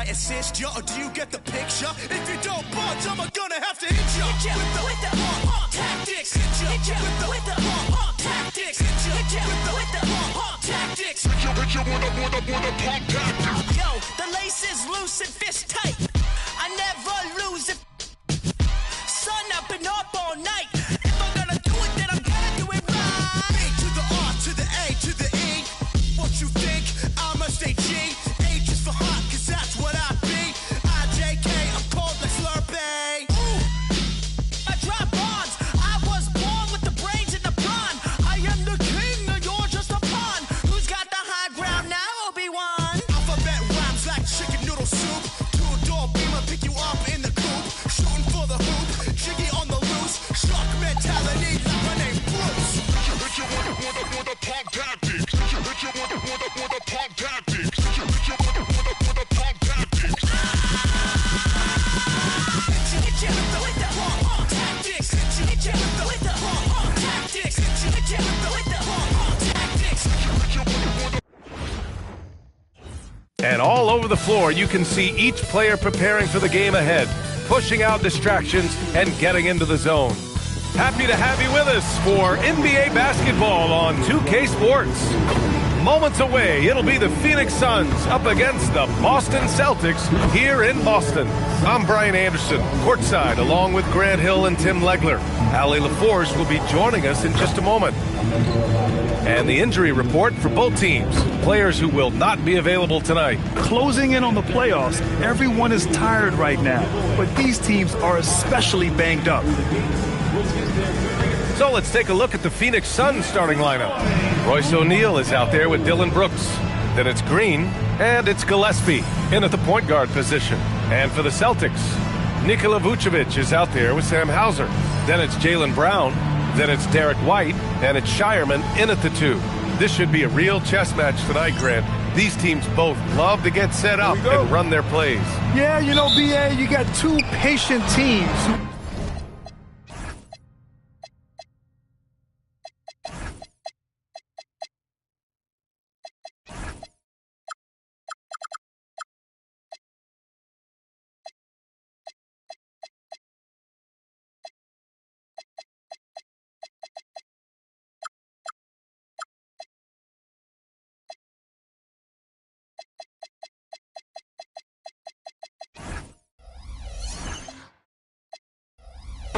assist ya, or do you get the picture? If you don't budge, I'm gonna have to hit ya. Hit ya with the tactics. Hit ya with the tactics. Hit ya with the tactics. Hit ya with the tactics. Yo, the lace is loose and fist tight. I never lose it. Sun up and up all night. If I'm gonna do it, then I'm gonna do it right. B to the R to the A to the E. What you think? I'ma stay G. H is for hot, cause that's what I be. IJK, I'm cold like Slurpee. Ooh, I drop bombs. I was born with the brains in the brawn. I am the king, and you're just a pawn. Who's got the high ground now, Obi-Wan? Alphabet rhymes like chicken noodle soup. Two-door beamer, pick you up in the coop. Shooting for the hoop, jiggy on the loose. Shark mentality, like my name Bruce. Hit you with a punk tactics. Hit you with a punk tactics. Hit you with a punk tactics. Hit you with the tactics. Hit you with the tactics. Hit you with the tactics. And all over the floor, you can see each player preparing for the game ahead, pushing out distractions and getting into the zone. Happy to have you with us for NBA basketball on 2K Sports. Moments away, it'll be the Phoenix Suns up against the Boston Celtics here in Boston. I'm Brian Anderson, courtside, along with Grant Hill and Tim Legler. Allie LaForge will be joining us in just a moment. And the injury report for both teams. Players who will not be available tonight. Closing in on the playoffs, everyone is tired right now, but these teams are especially banged up. So let's take a look at the Phoenix Suns starting lineup. Royce O'Neal is out there with Dylan Brooks. Then it's Green, and it's Gillespie in at the point guard position. And for the Celtics, Nikola Vucevic is out there with Sam Hauser. Then it's Jaylen Brown. Then it's Derek White, and it's Shireman in at the 2. This should be a real chess match tonight, Grant. These teams both love to get set up and run their plays. Yeah, you know, BA, you got two patient teams who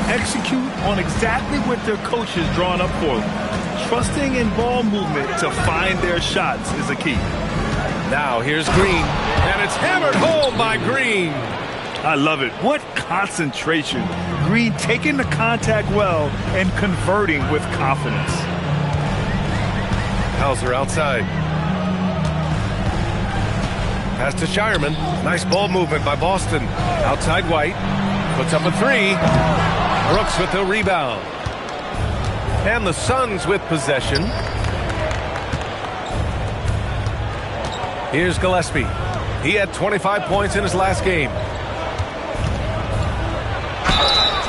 execute on exactly what their coach has drawn up for them. Trusting in ball movement to find their shots is a key. Now here's Green, and it's hammered home by Green. I love it. What concentration. Green taking the contact well and converting with confidence. Hauser outside. Pass to Shireman. Nice ball movement by Boston. Outside White. Puts up a 3. Brooks with the rebound. And the Suns with possession. Here's Gillespie. He had 25 points in his last game.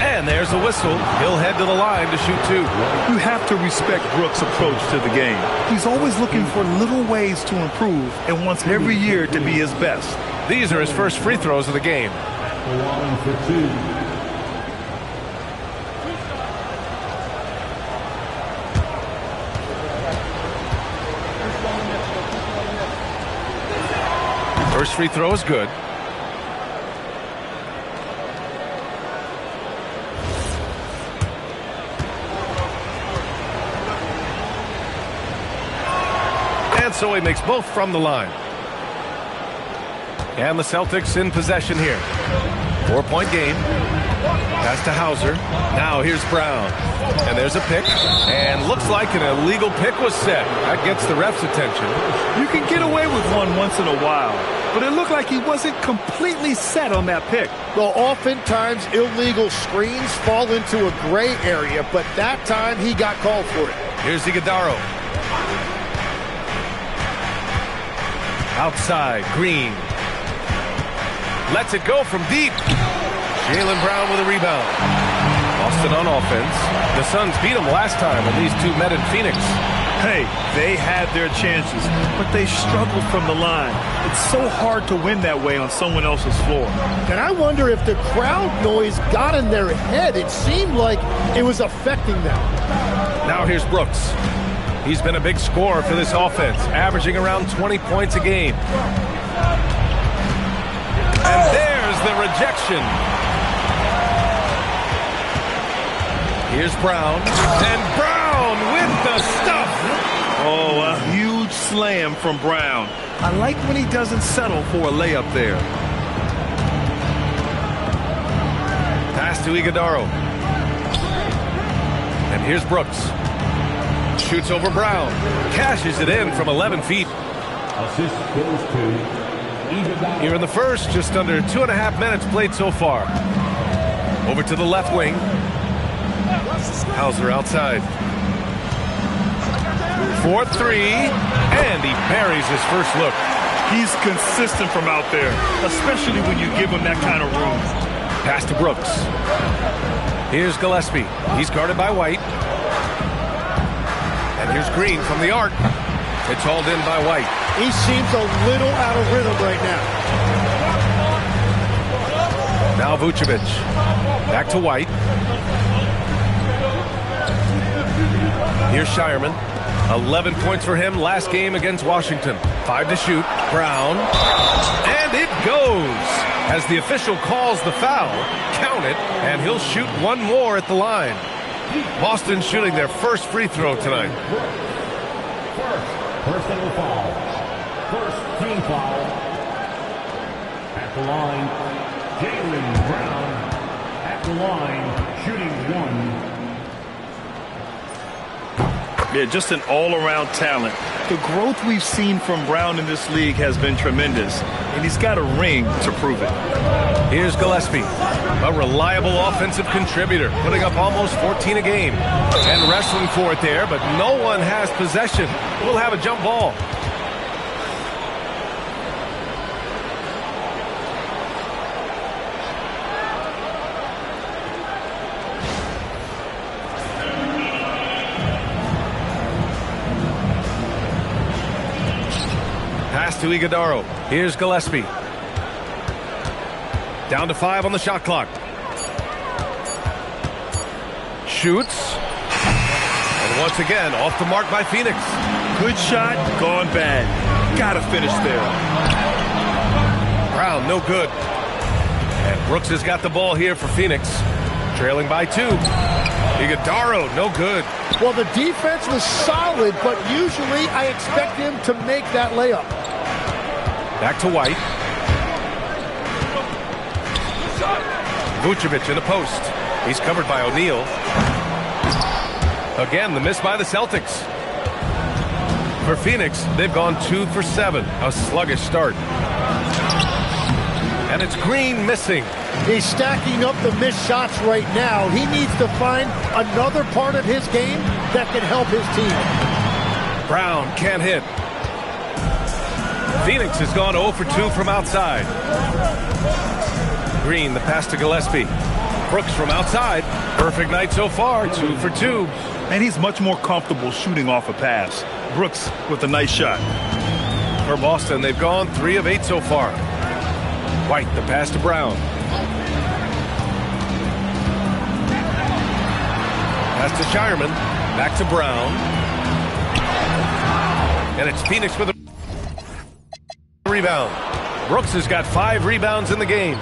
And there's a whistle. He'll head to the line to shoot 2. You have to respect Brooks' approach to the game. He's always looking for little ways to improve and wants every year to be his best. These are his first free throws of the game. First free throw is good. And so he makes both from the line. And the Celtics in possession here. 4-point game. Pass to Hauser. Now here's Brown. And there's a pick. And looks like an illegal pick was set. That gets the ref's attention. You can get away with one once in a while, but it looked like he wasn't completely set on that pick. Well, oftentimes illegal screens fall into a gray area, but that time he got called for it. Here's Iguodala. Outside, Green. Lets it go from deep. Jaylen Brown with a rebound. Boston on offense. The Suns beat them last time when these two met in Phoenix. Hey, they had their chances, but they struggled from the line. It's so hard to win that way on someone else's floor. And I wonder if the crowd noise got in their head. It seemed like it was affecting them. Now here's Brooks. He's been a big scorer for this offense, averaging around 20 points a game. And there's the rejection. Here's Brown, and Brown with the stuff. Oh, a huge slam from Brown. I like when he doesn't settle for a layup there. Pass to Iguodaro. And here's Brooks. Shoots over Brown. Cashes it in from 11 feet. Assist goes to Iguodaro. Here in the first, just under 2.5 minutes played so far. Over to the left wing. Hauser outside. 4-3, and he buries his first look. He's consistent from out there, especially when you give him that kind of room. Pass to Brooks. Here's Gillespie. He's guarded by White. And here's Green from the arc. It's hauled in by White. He seems a little out of rhythm right now. Now Vucevic. Back to White. Here's Shireman. 11 points for him last game against Washington. 5 to shoot. Brown. And it goes. As the official calls the foul, count it, and he'll shoot one more at the line. Boston shooting their first free throw tonight. First personal foul. First team foul. At the line, Jaylen Brown. At the line, shooting one. Yeah, just an all-around talent. The growth we've seen from Brown in this league has been tremendous, and he's got a ring to prove it. Here's Gillespie, a reliable offensive contributor, putting up almost 14 a game. And wrestling for it there, but no one has possession. We'll have a jump ball. Pass to Iguodaro. Here's Gillespie. Down to 5 on the shot clock. Shoots. And once again, off the mark by Phoenix. Good shot, gone bad. Gotta finish there. Brown, no good. And Brooks has got the ball here for Phoenix. Trailing by 2. Iguodaro, no good. Well, the defense was solid, but usually I expect him to make that layup. Back to White. Vucevic in the post. He's covered by O'Neal. Again, the miss by the Celtics. For Phoenix, they've gone 2 for 7. A sluggish start. And it's Green missing. He's stacking up the missed shots right now. He needs to find another part of his game that can help his team. Brown can't hit. Phoenix has gone 0 for 2 from outside. Green, the pass to Gillespie. Brooks from outside. Perfect night so far, 2 for 2. And he's much more comfortable shooting off a pass. Brooks with a nice shot. For Boston, they've gone 3 of 8 so far. White, the pass to Brown. Pass to Shireman. Back to Brown. And it's Phoenix with a rebound. Brooks has got 5 rebounds in the game.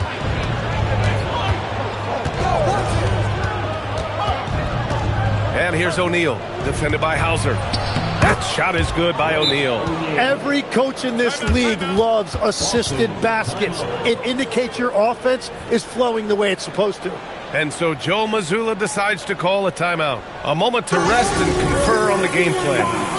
And here's O'Neal, defended by Hauser. That shot is good by O'Neal. Every coach in this league loves assisted baskets. It indicates your offense is flowing the way it's supposed to. And so Joe Mazzulla decides to call a timeout. A moment to rest and confer on the game plan.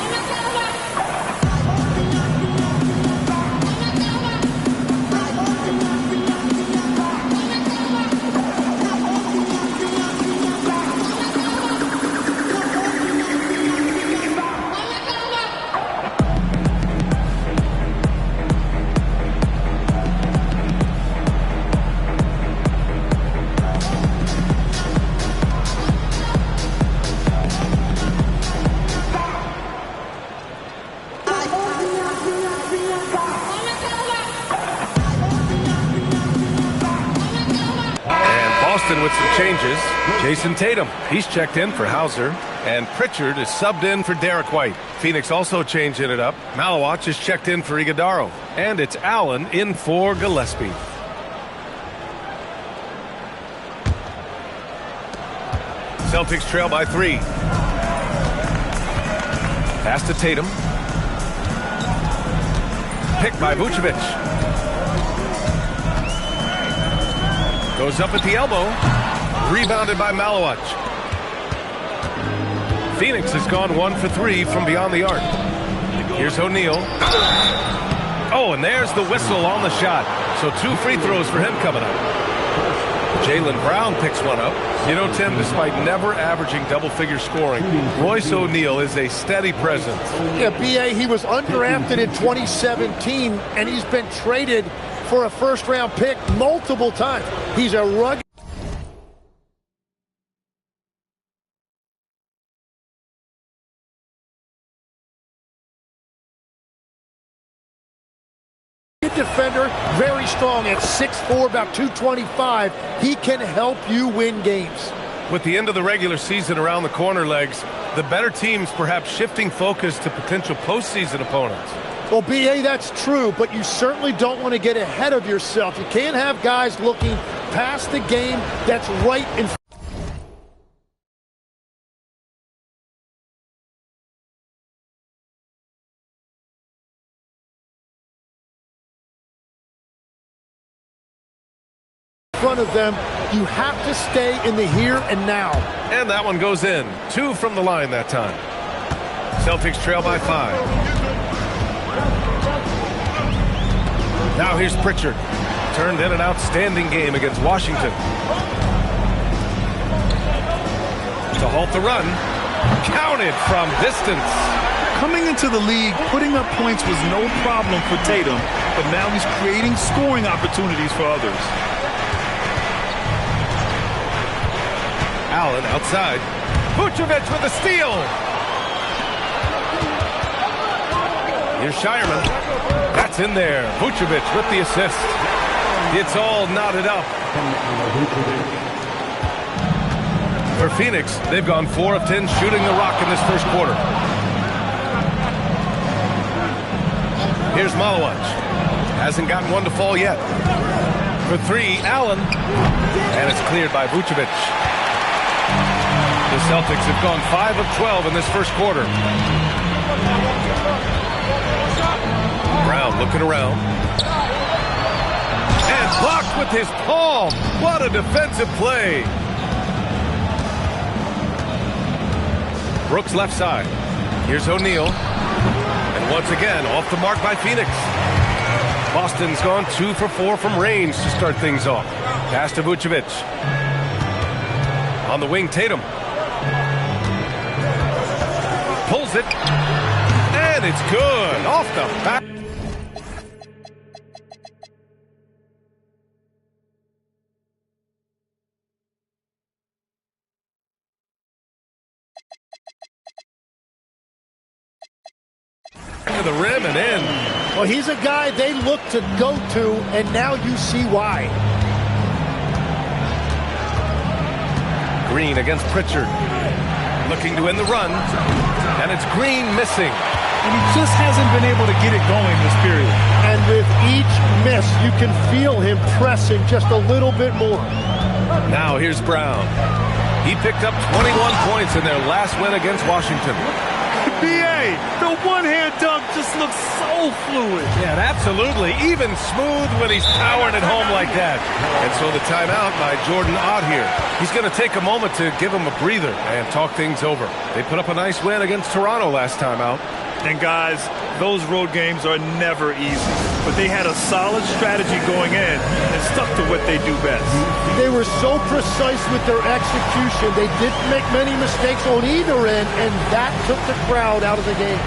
Boston with some changes. Jason Tatum, he's checked in for Hauser. And Pritchard is subbed in for Derek White. Phoenix also changing it up. Malawach is checked in for Iguodaro. And it's Allen in for Gillespie. Celtics trail by 3. Pass to Tatum. Picked by Vucevic. Goes up at the elbow. Rebounded by Malawach. Phoenix has gone 1 for 3 from beyond the arc. Here's O'Neal. Oh, and there's the whistle on the shot. So 2 free throws for him coming up. Jaylen Brown picks one up. You know, Tim, despite never averaging double-figure scoring, Royce O'Neal is a steady presence. Yeah, B.A., he was undrafted in 2017, and he's been traded for a first-round pick multiple times. He's a rugged defender, very strong at 6'4", about 225. He can help you win games. With the end of the regular season around the corner, Legs, the better teams perhaps shifting focus to potential postseason opponents. Well, B.A., that's true, but you certainly don't want to get ahead of yourself. You can't have guys looking past the game that's right in front of them. You have to stay in the here and now. And that one goes in. 2 from the line that time. Celtics trail by 5. Now here's Pritchard. Turned in an outstanding game against Washington. To halt the run. Counted from distance. Coming into the league, putting up points was no problem for Tatum, but now he's creating scoring opportunities for others. Allen outside. Vucevic with a steal. Here's Shireman. That's in there. Vucevic with the assist. It's all knotted up. For Phoenix, they've gone 4 of 10 shooting the rock in this first quarter. Here's Malawach. Hasn't gotten one to fall yet. For 3, Allen. And it's cleared by Vucevic. The Celtics have gone 5 of 12 in this first quarter. Brown looking around. And blocked with his palm. What a defensive play. Brooks left side. Here's O'Neal. And once again, off the mark by Phoenix. Boston's gone 2 for 4 from range to start things off. Pass to Vucevic. On the wing, Tatum. Pulls it. And it's good. Off the back. To the rim and in. Well, he's a guy they look to go to, and now you see why. Green against Pritchard. Looking to end the run. And it's Green missing. And he just hasn't been able to get it going this period. And with each miss, you can feel him pressing just a little bit more. Now here's Brown. He picked up 21 points in their last win against Washington. B.A., the one-hand dunk just looks so fluid. Yeah, absolutely. Even smooth when he's powering it home like that. And so the timeout by Jordan Ott here. He's going to take a moment to give him a breather and talk things over. They put up a nice win against Toronto last time out. And guys, those road games are never easy. But they had a solid strategy going in and stuck to what they do best. They were so precise with their execution. They didn't make many mistakes on either end, and that took the crowd out of the game.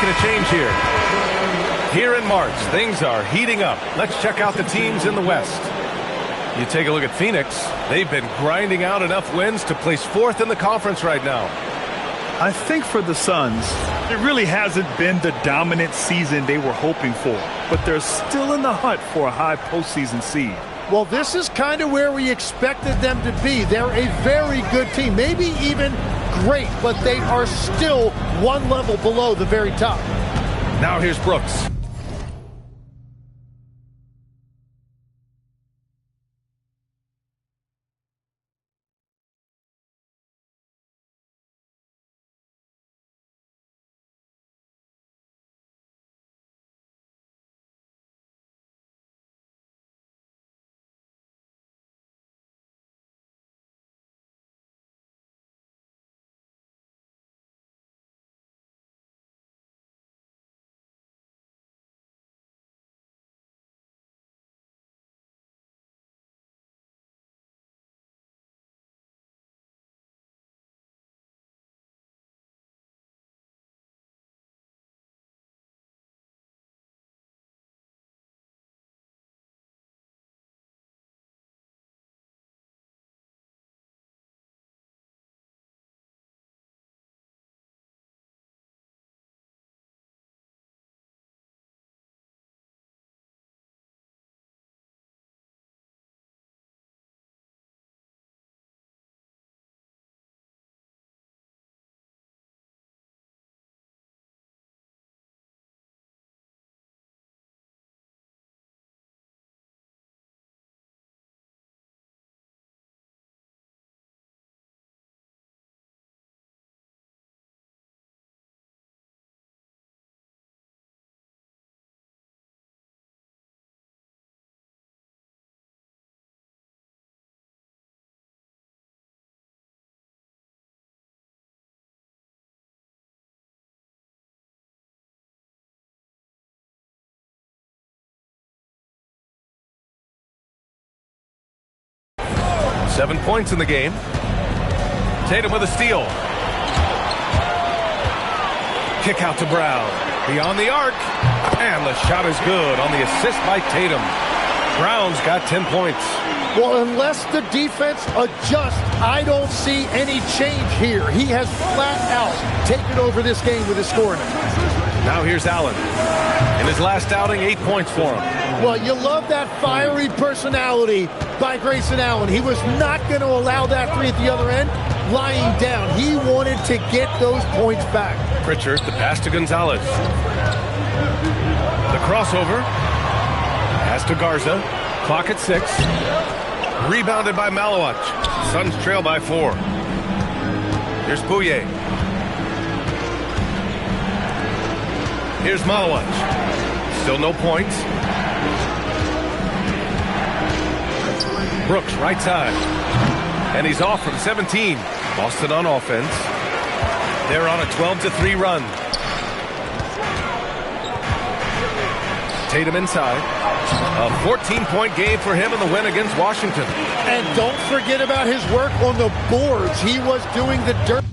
making a change here. Here in March, things are heating up. Let's check out the teams in the West. You take a look at Phoenix. They've been grinding out enough wins to place 4th in the conference right now. I think for the Suns, it really hasn't been the dominant season they were hoping for, but they're still in the hunt for a high postseason seed. Well, this is kind of where we expected them to be. They're a very good team, maybe even great, but they are still one level below the very top. Now here's Brooks. Seven points in the game. Tatum with a steal. Kick out to Brown. Beyond the arc. And the shot is good on the assist by Tatum. Brown's got 10 points. Well, unless the defense adjusts, I don't see any change here. He has flat out taken over this game with his scoring. Now here's Allen. In his last outing, 8 points for him. Well, you love that fiery personality by Grayson Allen. He was not going to allow that three at the other end lying down. He wanted to get those points back. Pritchard, the pass to Gonzalez. The crossover. Pass to Garza. Clock at 6. Rebounded by Malawach. Suns trail by 4. Here's Bouye. Here's Malawach. Still no points. Brooks, right side. And he's off from 17. Boston on offense. They're on a 12-3 run. Tatum inside. A 14-point game for him in the win against Washington. And don't forget about his work on the boards. He was doing the dirt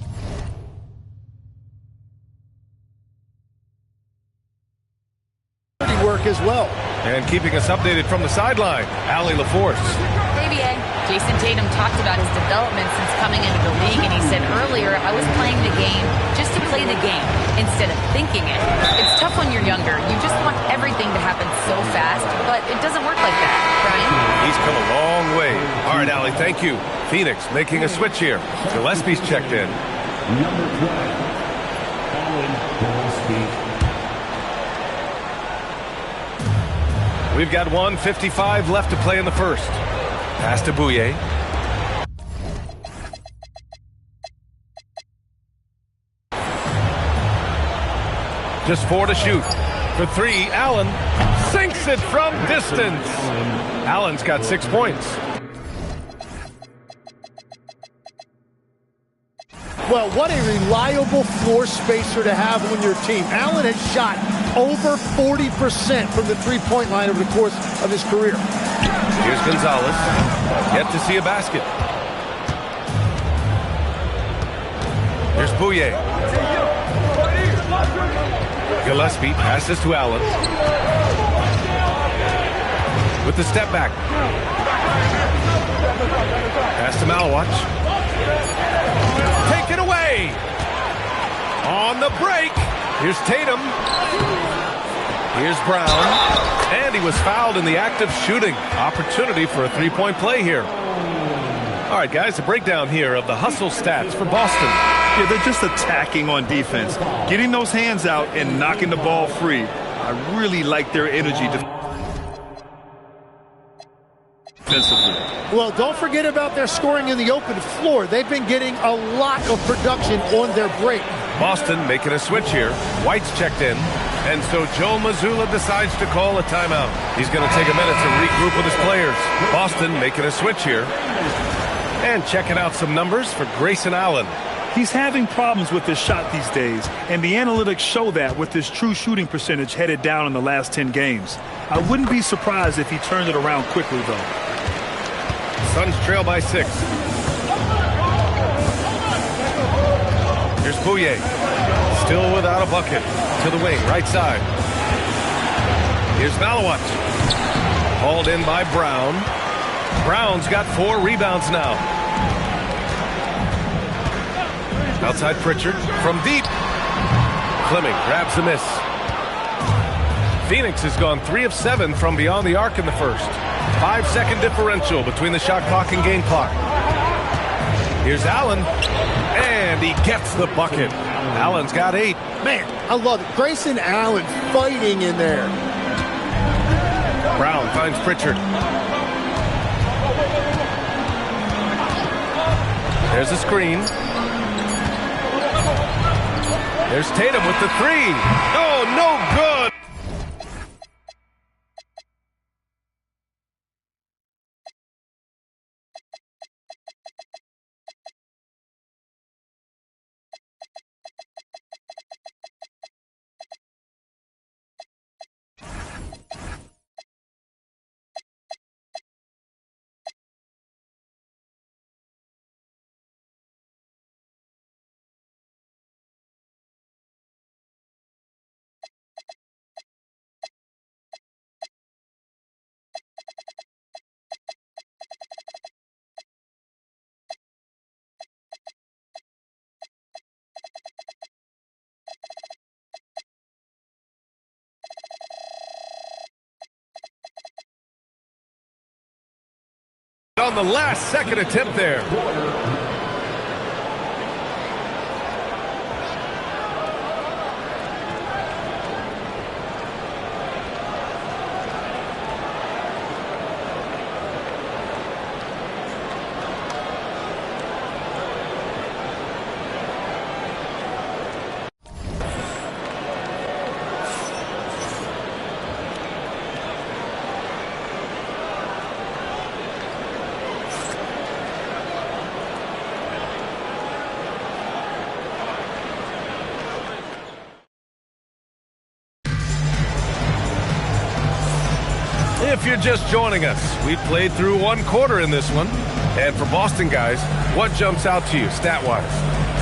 work as well. And keeping us updated from the sideline, Allie LaForce. Jason Tatum talked about his development since coming into the league, and he said earlier, I was playing the game just to play the game instead of thinking it. It's tough when you're younger. You just want everything to happen so fast, but it doesn't work like that. Brian? He's come a long way. All right, Allie, thank you. Phoenix making a switch here. Gillespie's checked in. Number 12, Colin Gillespie. We've got 1:55 left to play in the first. Pass to Bouye. Just 4 to shoot. For 3, Allen sinks it from distance. Allen's got 6 points. Well, what a reliable floor spacer to have on your team. Allen has shot over 40% from the three-point line over the course of his career. Here's Gonzalez. Yet to see a basket. Here's Bouye. Gillespie passes to Allen. With the step back. Pass to Malawach. Taken away. On the break. Here's Tatum. Here's Brown. And he was fouled in the act of shooting. Opportunity for a three-point play here. All right, guys, a breakdown here of the hustle stats for Boston. Yeah, they're just attacking on defense. Getting those hands out and knocking the ball free. I really like their energy defensively. Well, don't forget about their scoring in the open floor. They've been getting a lot of production on their break. Boston making a switch here. White's checked in. And so Joe Mazzulla decides to call a timeout. He's going to take a minute to regroup with his players. Boston making a switch here. And checking out some numbers for Grayson Allen. He's having problems with his shot these days, and the analytics show that with his true shooting percentage headed down in the last 10 games. I wouldn't be surprised if he turned it around quickly, though. Suns trail by 6. Here's Bouye. Still without a bucket. To the wing, right side. Here's Malawach. Hauled in by Brown. Brown's got 4 rebounds now. Outside Pritchard from deep. Fleming grabs the miss. Phoenix has gone 3 of 7 from beyond the arc in the first. 5-second differential between the shot clock and game clock. Here's Allen. And he gets the bucket. Allen's got 8. Man, I love it. Grayson Allen fighting in there. Brown finds Pritchard. There's a screen. There's Tatum with the 3. Oh, no good. On the last second attempt there. If you're just joining us, we've played through 1 quarter in this one. And for Boston guys, what jumps out to you stat-wise?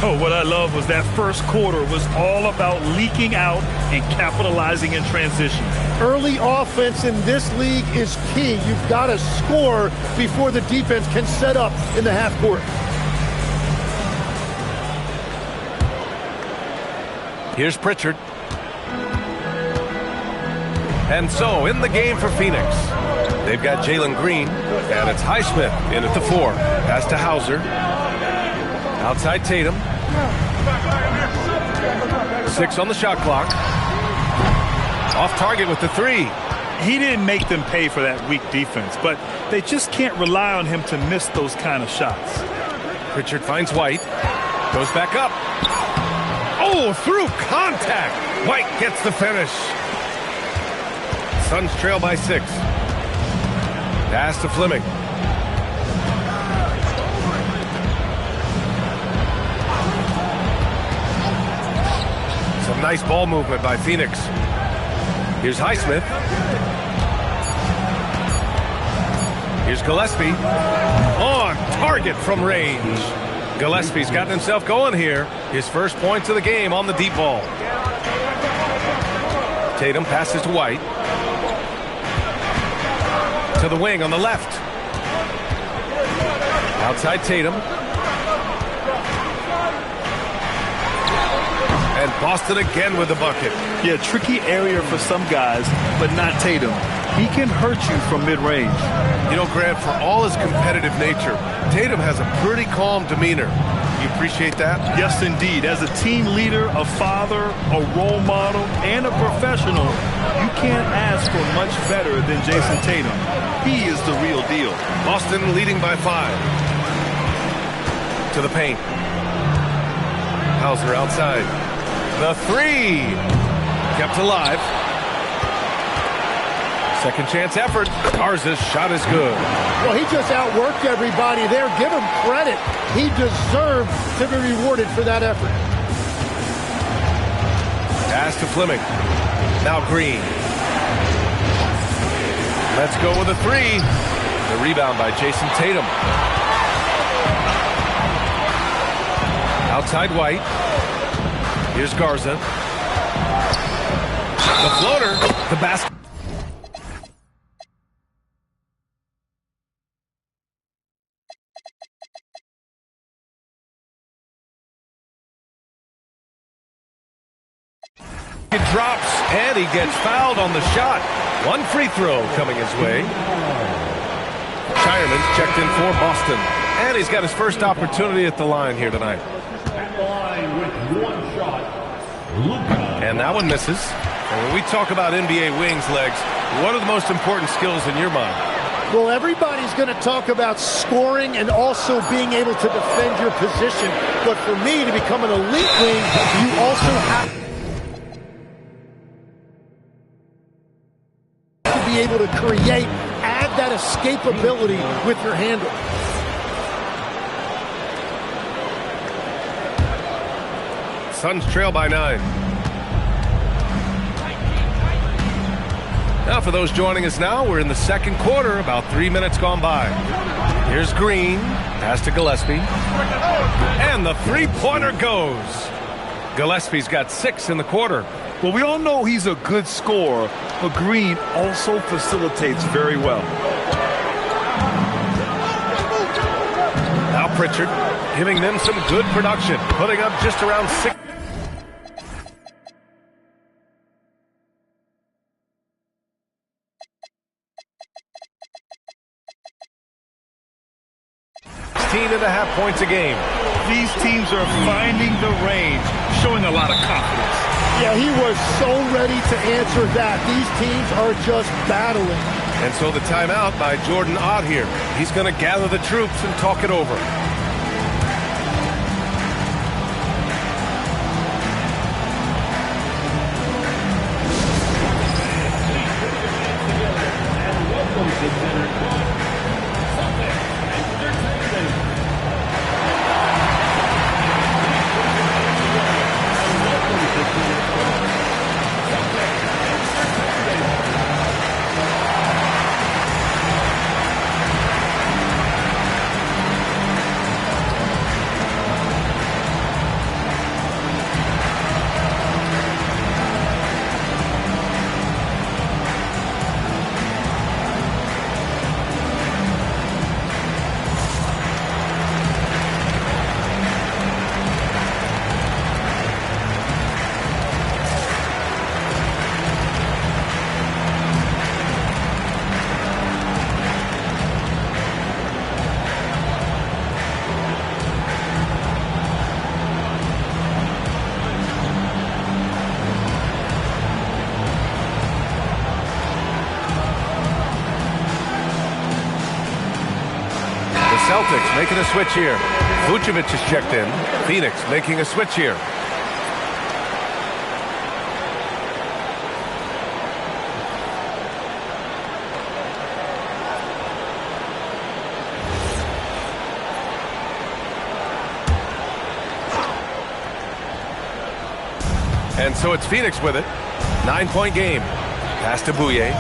Oh, what I love was that first quarter was all about leaking out and capitalizing in transition. Early offense in this league is key. You've got to score before the defense can set up in the half court. Here's Pritchard. And so, in the game for Phoenix, they've got Jalen Green, and it's Highsmith in at the 4. Pass to Hauser. Outside Tatum. 6 on the shot clock. Off target with the 3. He didn't make them pay for that weak defense, but they just can't rely on him to miss those kind of shots. Pritchard finds White. Goes back up. Oh, through contact. White gets the finish. Suns trail by 6. Pass to Fleming. Some nice ball movement by Phoenix. Here's Highsmith. Here's Gillespie. On target from range. Gillespie's gotten himself going here. His first points of the game on the deep ball. Tatum passes to White. To the wing on the left. Outside Tatum. And Boston again with the bucket. Yeah, tricky area for some guys, but not Tatum. He can hurt you from mid-range. You know, Grant, for all his competitive nature, Tatum has a pretty calm demeanor. You appreciate that? Yes, indeed. As a team leader, a father, a role model, and a professional, you can't ask for much better than Jason Tatum. He is the real deal. Boston leading by 5. To the paint. Hauser outside. The 3. Kept alive. Second chance effort. Garza's shot is good. Well, he just outworked everybody there. Give him credit. He deserved to be rewarded for that effort. Pass to Fleming. Now Green. Let's go with a 3. The rebound by Jason Tatum. Outside White. Here's Garza. The floater. The basket. It drops, and he gets fouled on the shot. One free throw coming his way. Shireman's checked in for Boston, and he's got his first opportunity at the line here tonight. And that one misses. And when we talk about NBA wings, Legs, what are the most important skills in your mind? Well, everybody's going to talk about scoring and also being able to defend your position. But for me, to become an elite wing, you also have to be able to create, add that escapability with your handle. Suns trail by 9. Now for those joining us now, we're in the second quarter, about 3 minutes gone by. Here's Green, pass to Gillespie, and the three-pointer goes. Gillespie's got 6 in the quarter. Well, we all know he's a good scorer, but Green also facilitates very well. Now Pritchard, giving them some good production, putting up just around 6. And a half points a game. These teams are finding the range, showing a lot of confidence. Yeah, he was so ready to answer that. These teams are just battling. And so the timeout by Jordan Ott here. He's going to gather the troops and talk it over. Celtics making a switch here. Vucevic is checked in. Phoenix making a switch here. And so it's Phoenix with it. 9-point game. Pass to Bouye.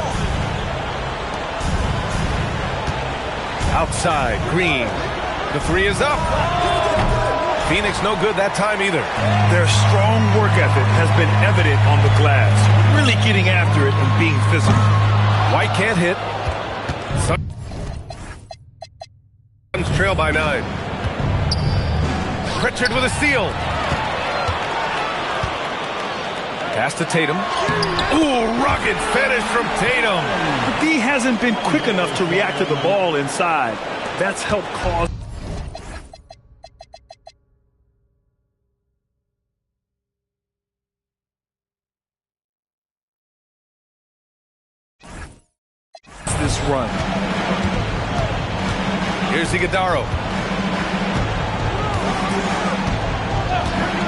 Outside, Green. The 3 is up. Phoenix no good that time either. Their strong work ethic has been evident on the glass, really getting after it and being physical. White can't hit. Suns trail by 9. Pritchard with a steal. Pass to Tatum. Ooh, rugged finish from Tatum. The D hasn't been quick enough to react to the ball inside. That's helped cause this run. Here's Iguodala.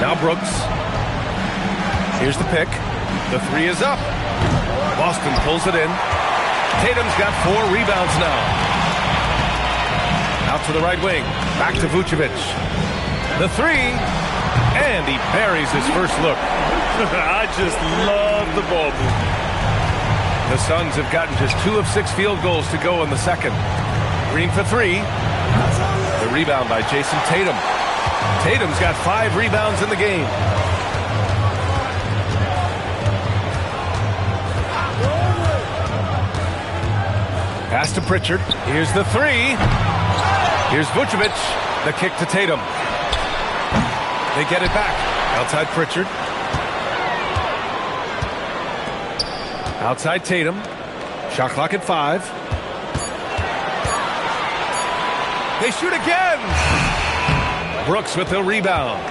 Now Brooks. Here's the pick. The three is up. Boston pulls it in. Tatum's got 4 rebounds now. Out to the right wing. Back to Vucevic. The three. And he buries his first look. I just love the ball movement. The Suns have gotten just 2 of 6 field goals to go in the second. Green for 3. The rebound by Jason Tatum. Tatum's got 5 rebounds in the game. Pass to Pritchard. Here's the 3. Here's Vucevic. The kick to Tatum. They get it back. Outside Pritchard. Outside Tatum. Shot clock at 5. They shoot again. Brooks with the rebound.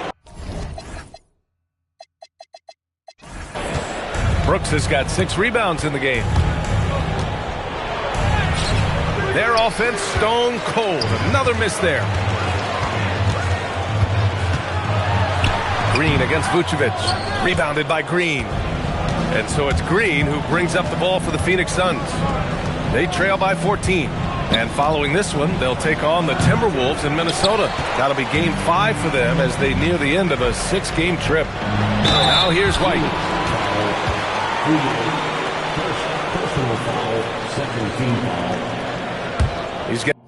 Brooks has got 6 rebounds in the game. Their offense stone cold. Another miss there. Green against Vucevic. Rebounded by Green. And so it's Green who brings up the ball for the Phoenix Suns. They trail by 14. And following this one, they'll take on the Timberwolves in Minnesota. That'll be game 5 for them as they near the end of a 6-game trip. Now here's White. Personal foul, second team foul. He's getting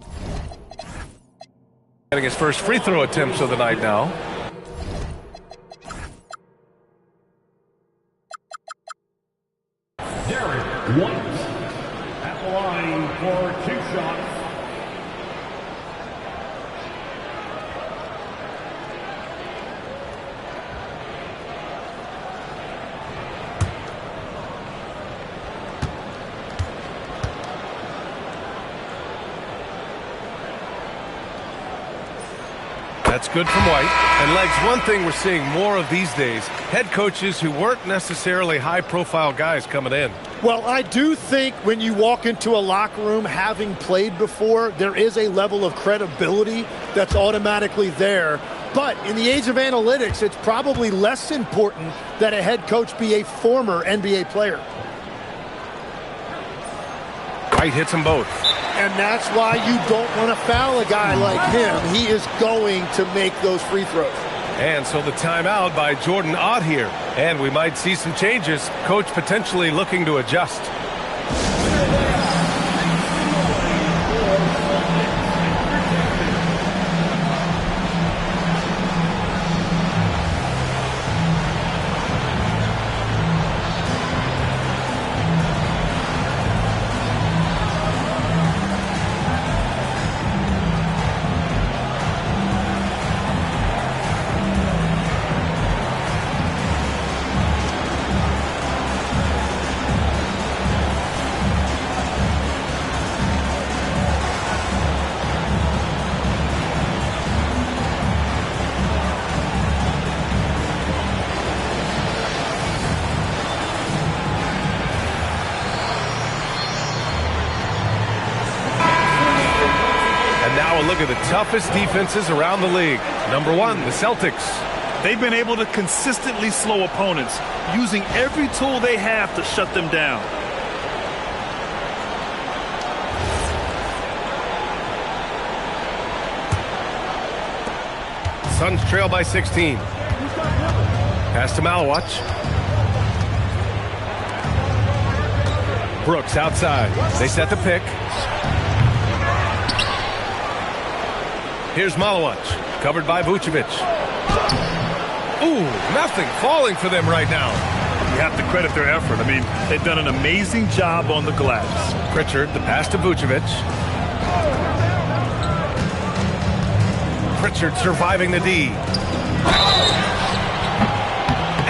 his first free throw attempts of the night now. Derek White at the line for 2 shots. That's good from White. And Legs, one thing we're seeing more of these days, head coaches who weren't necessarily high-profile guys coming in. Well, I do think when you walk into a locker room having played before, there is a level of credibility that's automatically there. But in the age of analytics, it's probably less important that a head coach be a former NBA player. White hits them both. And that's why you don't want to foul a guy like him. He is going to make those free throws. And so the timeout by Jordan Ott here. And we might see some changes. Coach potentially looking to adjust. Look at the toughest defenses around the league. Number 1, the Celtics. They've been able to consistently slow opponents, using every tool they have to shut them down. Suns trail by 16. Pass to Malawach. Brooks outside. They set the pick. Here's Malawach, covered by Vucevic. Ooh, nothing falling for them right now. You have to credit their effort. I mean, they've done an amazing job on the glass. Pritchard, the pass to Vucevic. Pritchard surviving the D.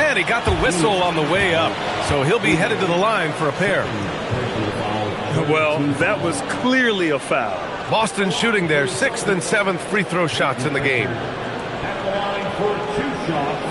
And he got the whistle on the way up, so he'll be headed to the line for a pair. Well, that was clearly a foul. Boston shooting their 6th and 7th free throw shots in the game. At the line for 2 shots.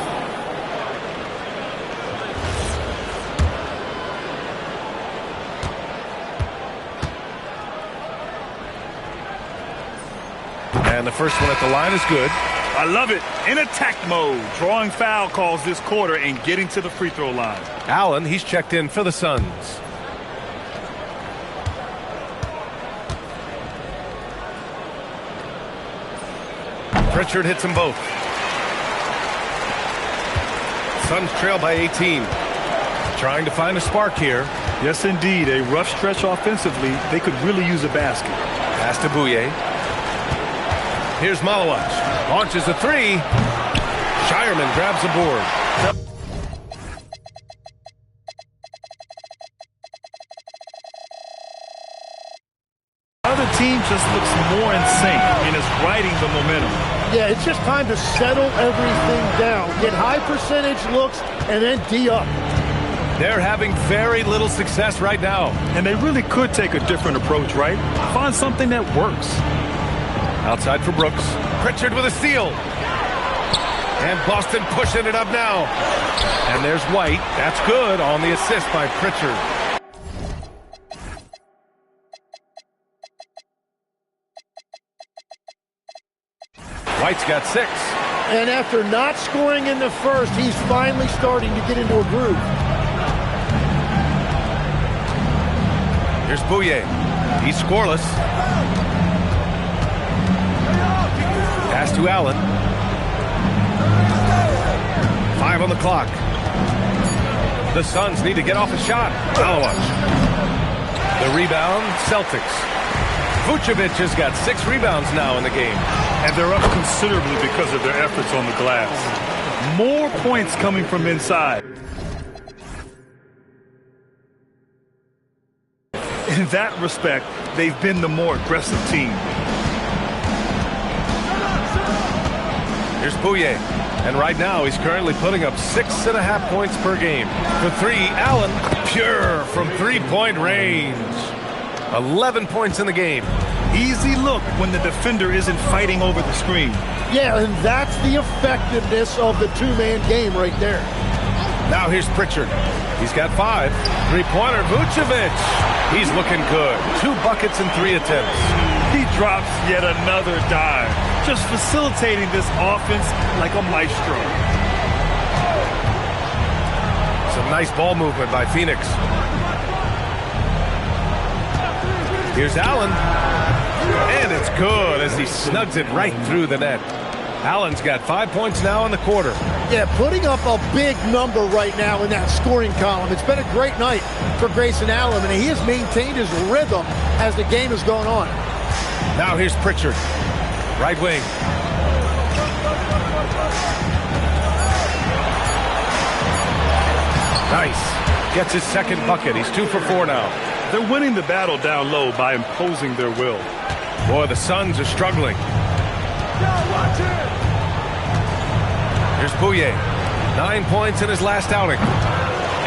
And the first one at the line is good. I love it. In attack mode, drawing foul calls this quarter and getting to the free throw line. Allen, he's checked in for the Suns. Pritchard hits them both. Suns trail by 18. Trying to find a spark here. Yes, indeed. A rough stretch offensively. They could really use a basket. Pass to Bouye. Here's Malawach. Launches a 3. Shireman grabs the board. The other team just looks more in sync and is riding the momentum. Yeah, it's just time to settle everything down. Get high percentage looks and then D up. They're having very little success right now. And they really could take a different approach, right? Find something that works. Outside for Brooks. Pritchard with a steal. And Boston pushing it up now. And there's White. That's good on the assist by Pritchard. White's got 6. And after not scoring in the first, he's finally starting to get into a groove. Here's Bouye. He's scoreless. Pass to Allen. 5 on the clock. The Suns need to get off a shot. Malawach. The rebound, Celtics. Vucevic has got 6 rebounds now in the game. And they're up considerably because of their efforts on the glass. More points coming from inside. In that respect, they've been the more aggressive team. Here's Bouye. And right now, he's currently putting up 6.5 points per game. For 3, Allen, pure from three-point range. 11 points in the game. Easy look when the defender isn't fighting over the screen. Yeah, and that's the effectiveness of the two-man game right there. Now here's Pritchard. He's got 5. Three-pointer, Vucevic. He's looking good. 2 buckets and 3 attempts. He drops yet another dive, just facilitating this offense like a maestro. Some nice ball movement by Phoenix. Here's Allen. And it's good as he snugs it right through the net. Allen's got 5 points now in the quarter. Yeah, putting up a big number right now in that scoring column. It's been a great night for Grayson Allen, and he has maintained his rhythm as the game has gone on. Now here's Pritchard. Right wing. Nice. Gets his second bucket. He's 2 for 4 now. They're winning the battle down low by imposing their will. Boy, the Suns are struggling. Here's Bouye. 9 points in his last outing.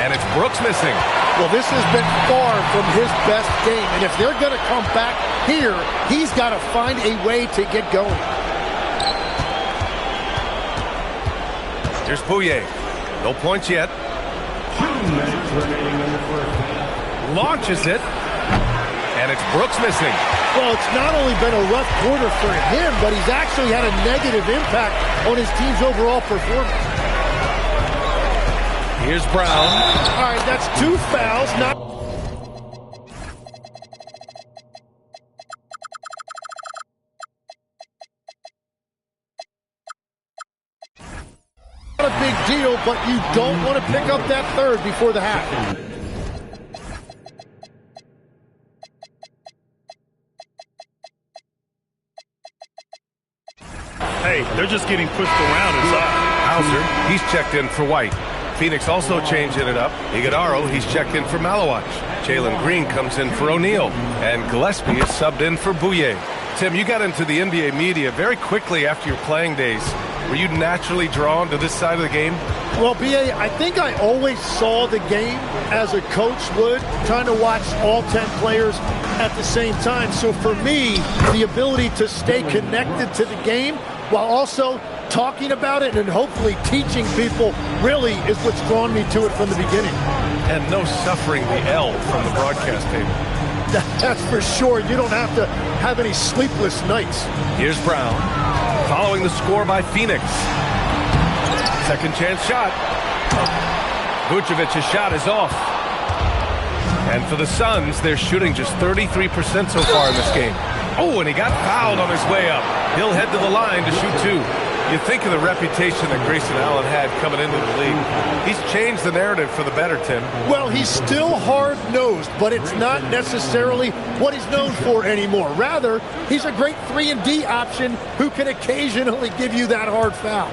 And it's Brooks missing. Well, this has been far from his best game. And if they're going to come back here, he's got to find a way to get going. Here's Bouye. No points yet. 2 minutes remaining in the first half. Launches it. And it's Brooks missing. Well, it's not only been a rough quarter for him, but he's actually had a negative impact on his team's overall performance. Here's Brown. All right, that's 2 fouls. Not a big deal, but you don't want to pick up that third before the half. Hey, they're just getting pushed around inside. Hauser, he's checked in for White. Phoenix also changing it up. Iguodaro, he's checked in for Malawach. Jalen Green comes in for O'Neal. And Gillespie is subbed in for Bouye. Tim, you got into the NBA media very quickly after your playing days. Were you naturally drawn to this side of the game? Well, B.A., I think I always saw the game as a coach would, trying to watch all 10 players at the same time. So for me, the ability to stay connected to the game while also talking about it and hopefully teaching people really is what's drawn me to it from the beginning. And no suffering the L from the broadcast table. That's for sure. You don't have to have any sleepless nights. Here's Brown, following the score by Phoenix. Second chance shot. Vucevic's shot is off. And for the Suns, they're shooting just 33% so far in this game. Oh, and he got fouled on his way up. He'll head to the line to shoot two. You think of the reputation that Grayson Allen had coming into the league. He's changed the narrative for the better, Tim. Well, he's still hard-nosed, but it's not necessarily what he's known for anymore. Rather, he's a great 3-and-D option who can occasionally give you that hard foul.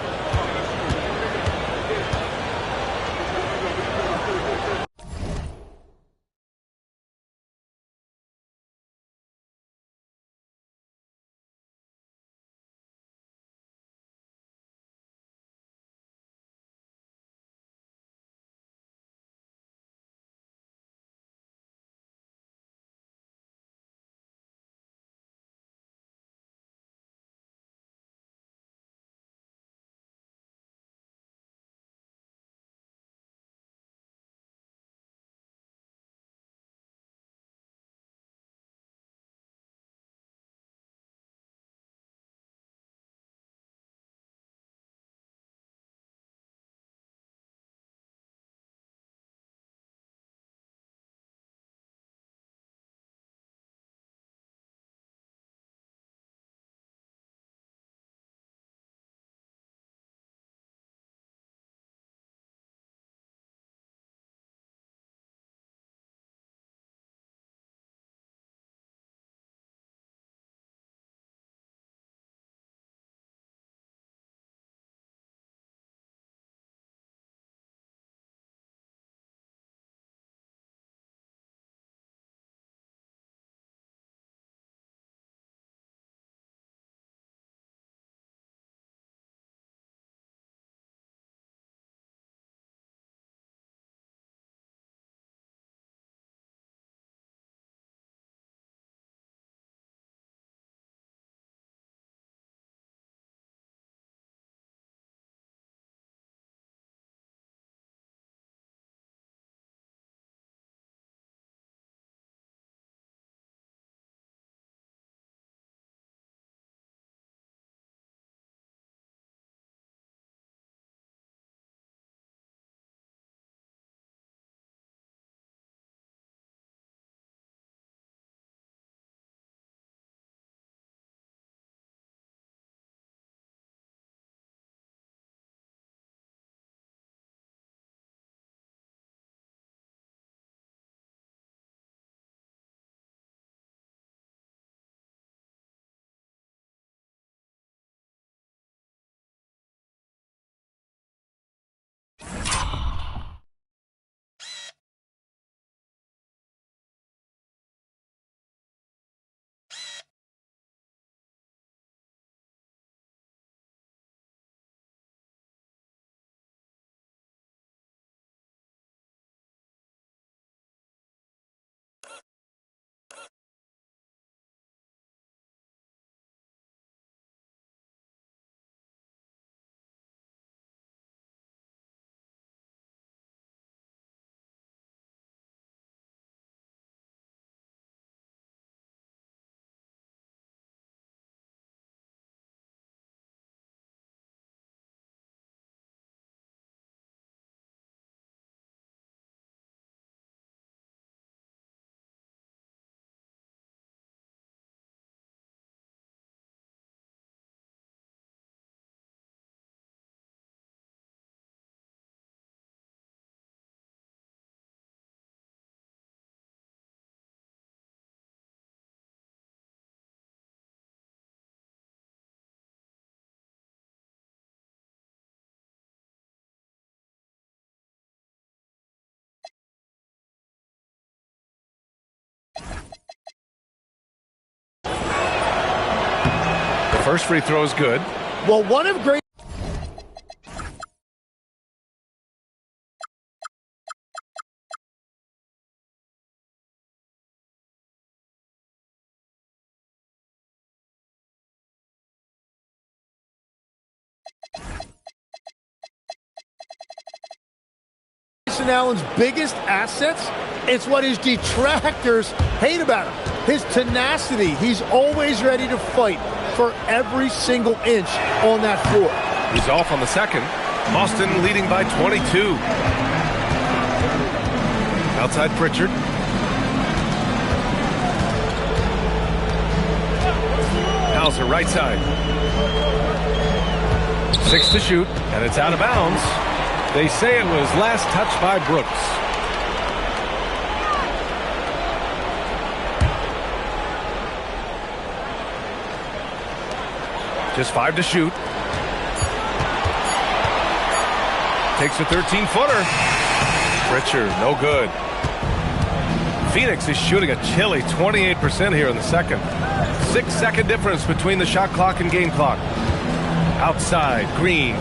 First free throw is good. Well, one of great... Allen's biggest assets, it's what his detractors hate about him. His tenacity. He's always ready to fight for every single inch on that floor. He's off on the second. Boston leading by 22. Outside Pritchard. Hauser right side. 6 to shoot, and it's out of bounds. They say it was last touched by Brooks. Just 5 to shoot. Takes a 13-footer. Pritchard, no good. Phoenix is shooting a chilly 28% here in the second. 6-second difference between the shot clock and game clock. Outside, Green.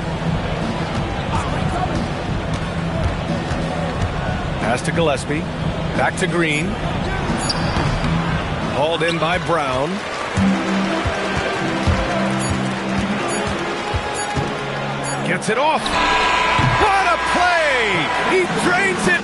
Pass to Gillespie. Back to Green. Hauled in by Brown. Gets it off. What a play! He drains it.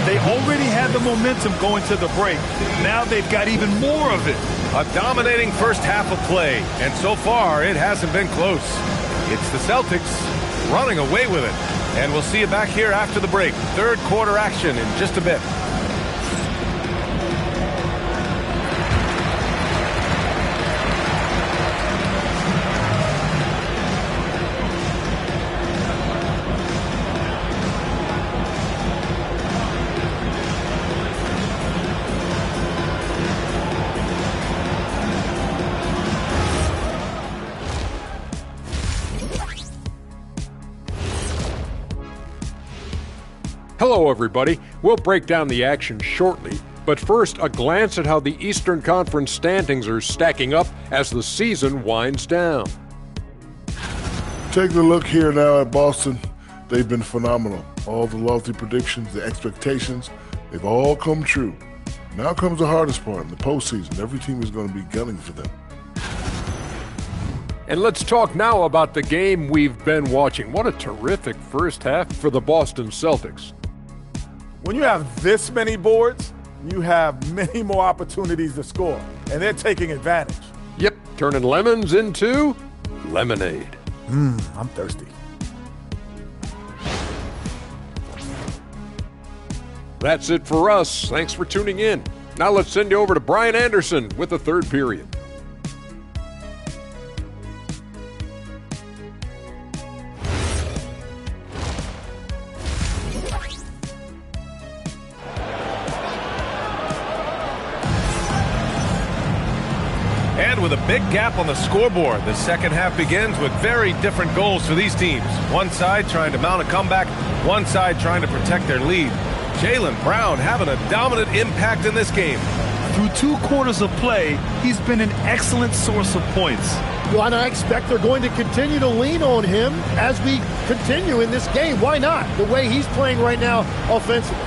They already had the momentum going to the break. Now they've got even more of it. A dominating first half of play, and so far it hasn't been close. It's the Celtics running away with it, and we'll see you back here after the break. Third quarter action in just a bit. Hello, everybody. We'll break down the action shortly, but first, a glance at how the Eastern Conference standings are stacking up as the season winds down. Taking a look here now at Boston, they've been phenomenal. All the lofty predictions, the expectations, they've all come true. Now comes the hardest part in the postseason. Every team is going to be gunning for them. And let's talk now about the game we've been watching. What a terrific first half for the Boston Celtics. When you have this many boards, you have many more opportunities to score, and they're taking advantage. Yep, turning lemons into lemonade. I'm thirsty. That's it for us. Thanks for tuning in. Now let's send you over to Brian Anderson with the third period. And with a big gap on the scoreboard, the second half begins with very different goals for these teams. One side trying to mount a comeback, one side trying to protect their lead. Jaylen Brown having a dominant impact in this game. Through 2 quarters of play, he's been an excellent source of points. Well, and I expect they're going to continue to lean on him as we continue in this game. Why not? The way he's playing right now offensively.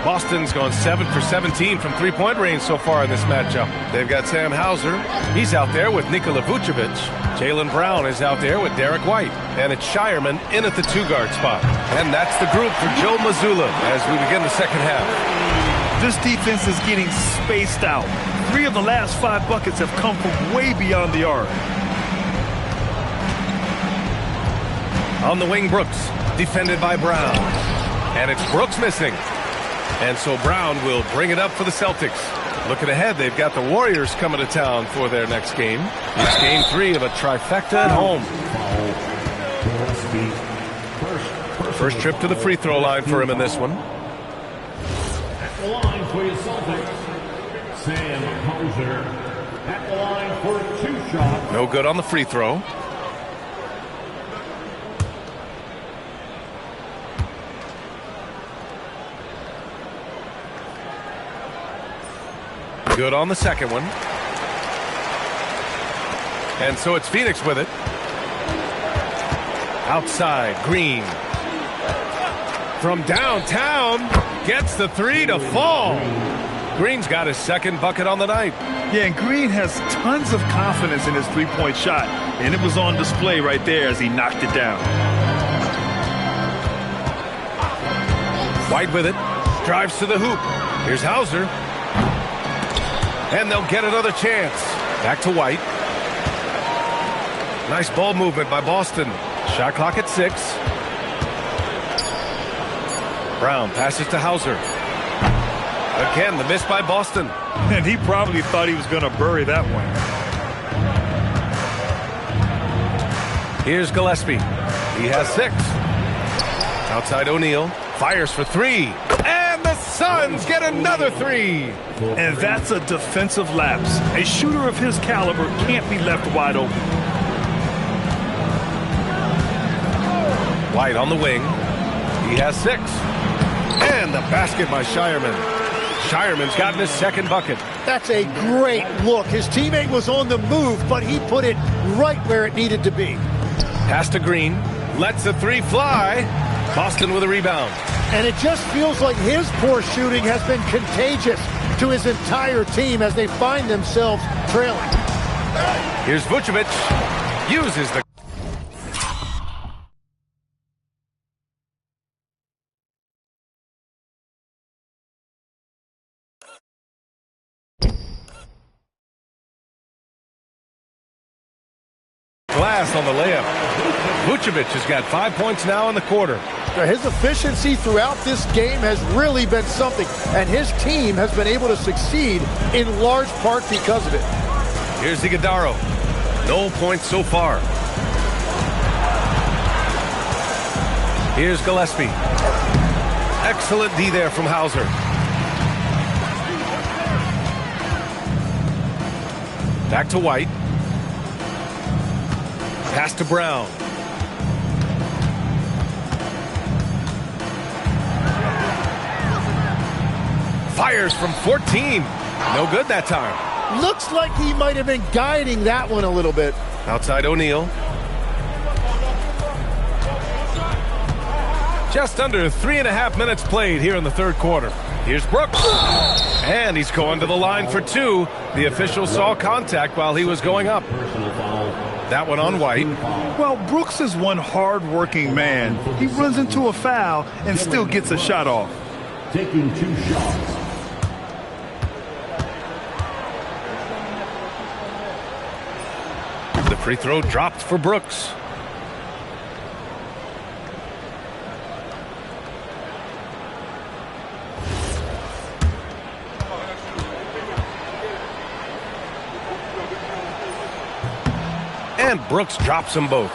Boston's gone 7 for 17 from three-point range so far in this matchup. They've got Sam Hauser. He's out there with Nikola Vucevic. Jaylen Brown is out there with Derek White. And it's Shireman in at the 2-guard spot. And that's the group for Joe Mazzulla as we begin the second half. This defense is getting spaced out. 3 of the last 5 buckets have come from way beyond the arc. On the wing, Brooks, defended by Brown. And it's Brooks missing. And so Brown will bring it up for the Celtics. Looking ahead, they've got the Warriors coming to town for their next game. It's game 3 of a trifecta at home. First trip to the free throw line for him in this one. At the line for your Celtics, Sam Hauser. At the line for 2 shots. No good on the free throw. Good on the second one. And so it's Phoenix with it. Outside, Green. From downtown, gets the 3 to fall. Green's got his second bucket on the night. Yeah, and Green has tons of confidence in his three-point shot, and it was on display right there as he knocked it down. White with it, drives to the hoop. Here's Hauser. And they'll get another chance. Back to White. Nice ball movement by Boston. Shot clock at 6. Brown passes to Hauser. Again, the miss by Boston. And he probably thought he was going to bury that one. Here's Gillespie. He has 6. Outside O'Neal. Fires for 3. And the Suns get another 3. And that's a defensive lapse. A shooter of his caliber can't be left wide open. White on the wing. He has 6. And the basket by Shireman. Shireman's gotten his second bucket. That's a great look. His teammate was on the move, but he put it right where it needed to be. Pass to Green. Lets the 3 fly. Boston with a rebound. And it just feels like his poor shooting has been contagious to his entire team as they find themselves trailing. Here's Vucevic. Uses the... glass on the layup. Vucevic has got 5 points now in the quarter. His efficiency throughout this game has really been something, and his team has been able to succeed in large part because of it. Here's Iguodala. No points so far. Here's Gillespie. Excellent D there from Hauser. Back to White. Pass to Brown. Fires from 14. No good that time. Looks like he might have been guiding that one a little bit. Outside O'Neal. Just under 3.5 minutes played here in the third quarter. Here's Brooks. And he's going to the line for 2. The official saw contact while he was going up. That one on White. Well, Brooks is one hard-working man. He runs into a foul and still gets a shot off. Taking 2 shots. The free throw dropped for Brooks. And Brooks drops them both.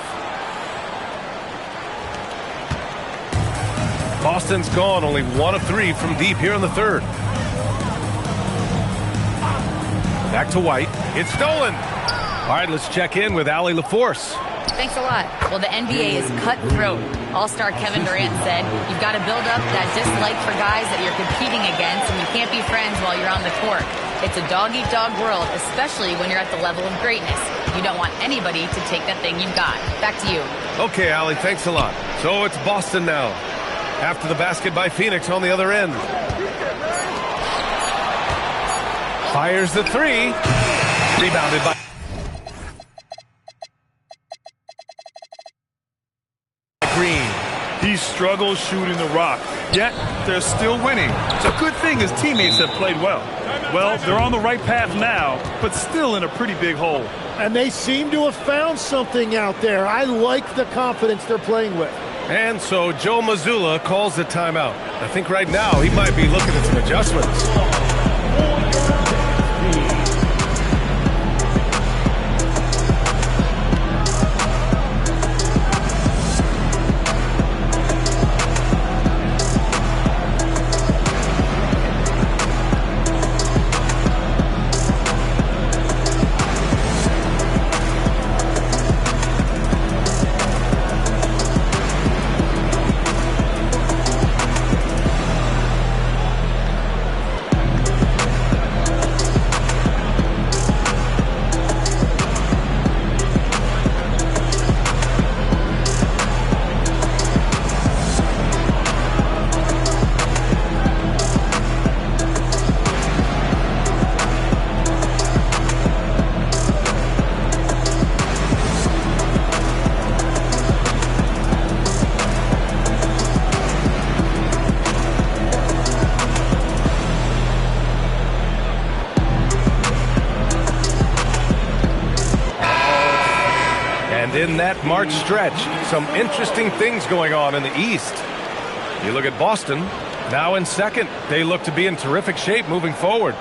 Boston's gone only 1 of 3 from deep here in the third. Back to White. It's stolen. All right, let's check in with Allie LaForce. Thanks a lot. Well, the NBA is cutthroat. All-star Kevin Durant said, you've got to build up that dislike for guys that you're competing against, and you can't be friends while you're on the court. It's a dog-eat-dog world, especially when you're at the level of greatness. You don't want anybody to take that thing you've got. Back to you. Okay, Allie, thanks a lot. So it's Boston now. After the basket by Phoenix on the other end. Fires the 3. Rebounded by... Green. He struggles shooting the rock, yet they're still winning. It's a good thing his teammates have played well. Well, they're on the right path now, but still in a pretty big hole. And they seem to have found something out there. I like the confidence they're playing with. And so Joe Mazzulla calls the timeout. I think right now he might be looking at some adjustments. In that March stretch, some interesting things going on in the East. You look at Boston, now in second. They look to be in terrific shape moving forward.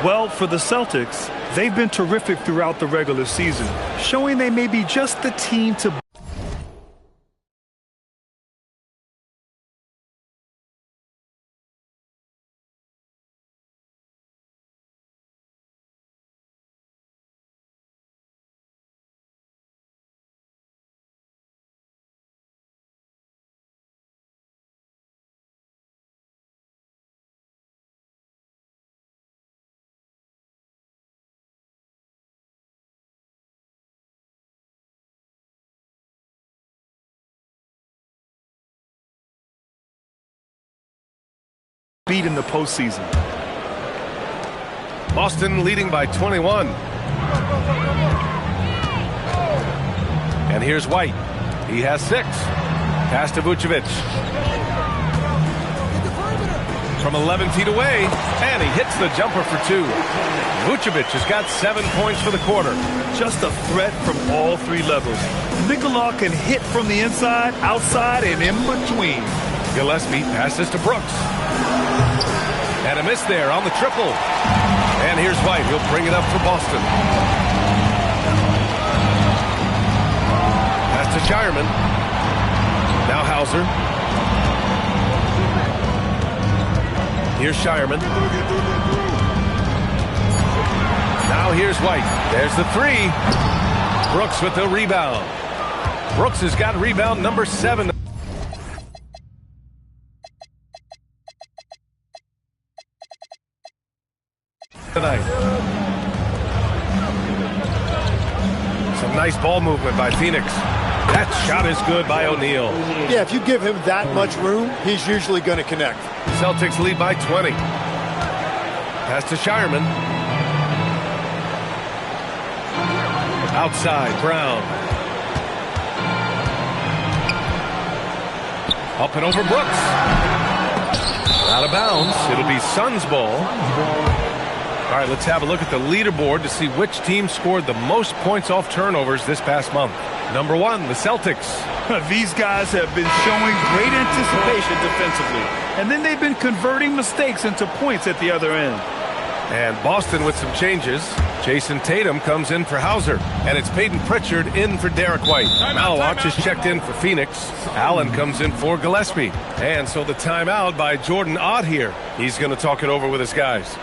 Well, for the Celtics, they've been terrific throughout the regular season, showing they may be just the team to beat in the postseason. Boston leading by 21. And here's White. He has 6. Pass to Vucevic. From 11 feet away, and he hits the jumper for 2. Vucevic has got 7 points for the quarter. Just a threat from all 3 levels. Nikola can hit from the inside, outside, and in between. Gillespie passes to Brooks. And a miss there on the triple. And here's White. He'll bring it up for Boston. Pass to Shireman. Now Hauser. Here's Shireman. Now here's White. There's the 3. Brooks with the rebound. Brooks has got rebound number 7. Tonight. Some nice ball movement by Phoenix. That shot is good by O'Neal. Yeah, if you give him that much room, he's usually going to connect. Celtics lead by 20. Pass to Shireman. Outside, Brown. Up and over Brooks. Out of bounds. It'll be Suns ball. All right, let's have a look at the leaderboard to see which team scored the most points off turnovers this past month. Number 1, the Celtics. These guys have been showing great anticipation defensively, and then they've been converting mistakes into points at the other end. And Boston with some changes. Jason Tatum comes in for Hauser, and it's Peyton Pritchard in for Derek White. Malawach is checked in for Phoenix. Allen comes in for Gillespie. And so the timeout by Jordan Ott here. He's going to talk it over with his guys.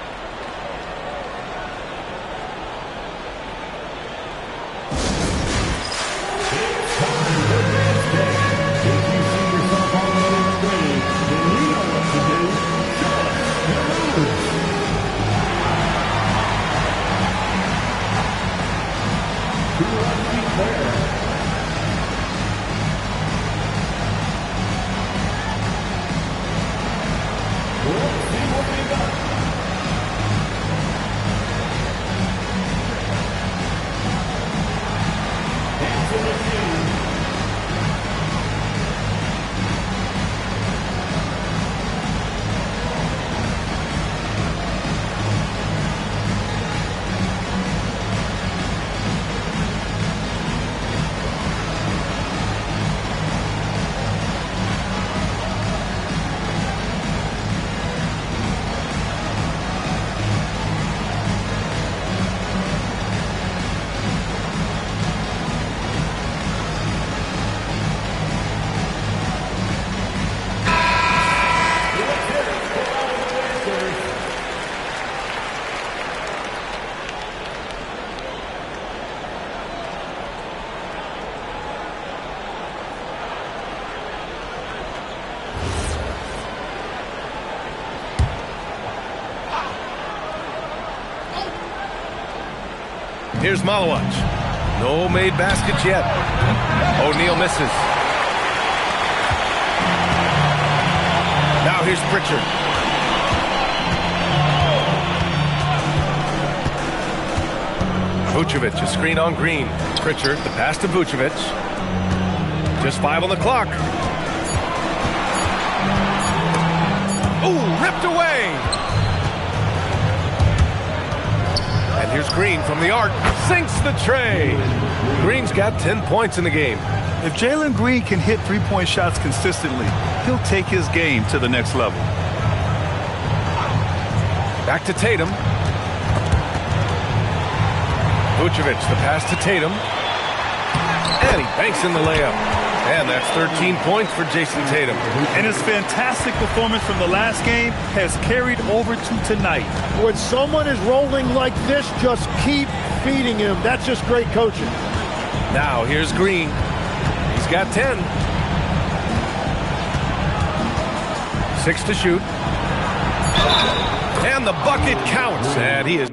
Here's Malawach. No made baskets yet. O'Neal misses. Now here's Pritchard. Vucevic, a screen on Green. Pritchard, the pass to Vucevic. Just 5 on the clock. Ooh, ripped away. And here's Green from the arc. Sinks the tray. Green's got 10 points in the game. If Jalen Green can hit three-point shots consistently, he'll take his game to the next level. Back to Tatum. Vucevic, the pass to Tatum. And he banks in the layup. And that's 13 points for Jason Tatum. And his fantastic performance from the last game has carried over to tonight. When someone is rolling like this, just keep feeding him. That's just great coaching. Now here's Green. He's got 10. 6 to shoot. And the bucket counts. And he is...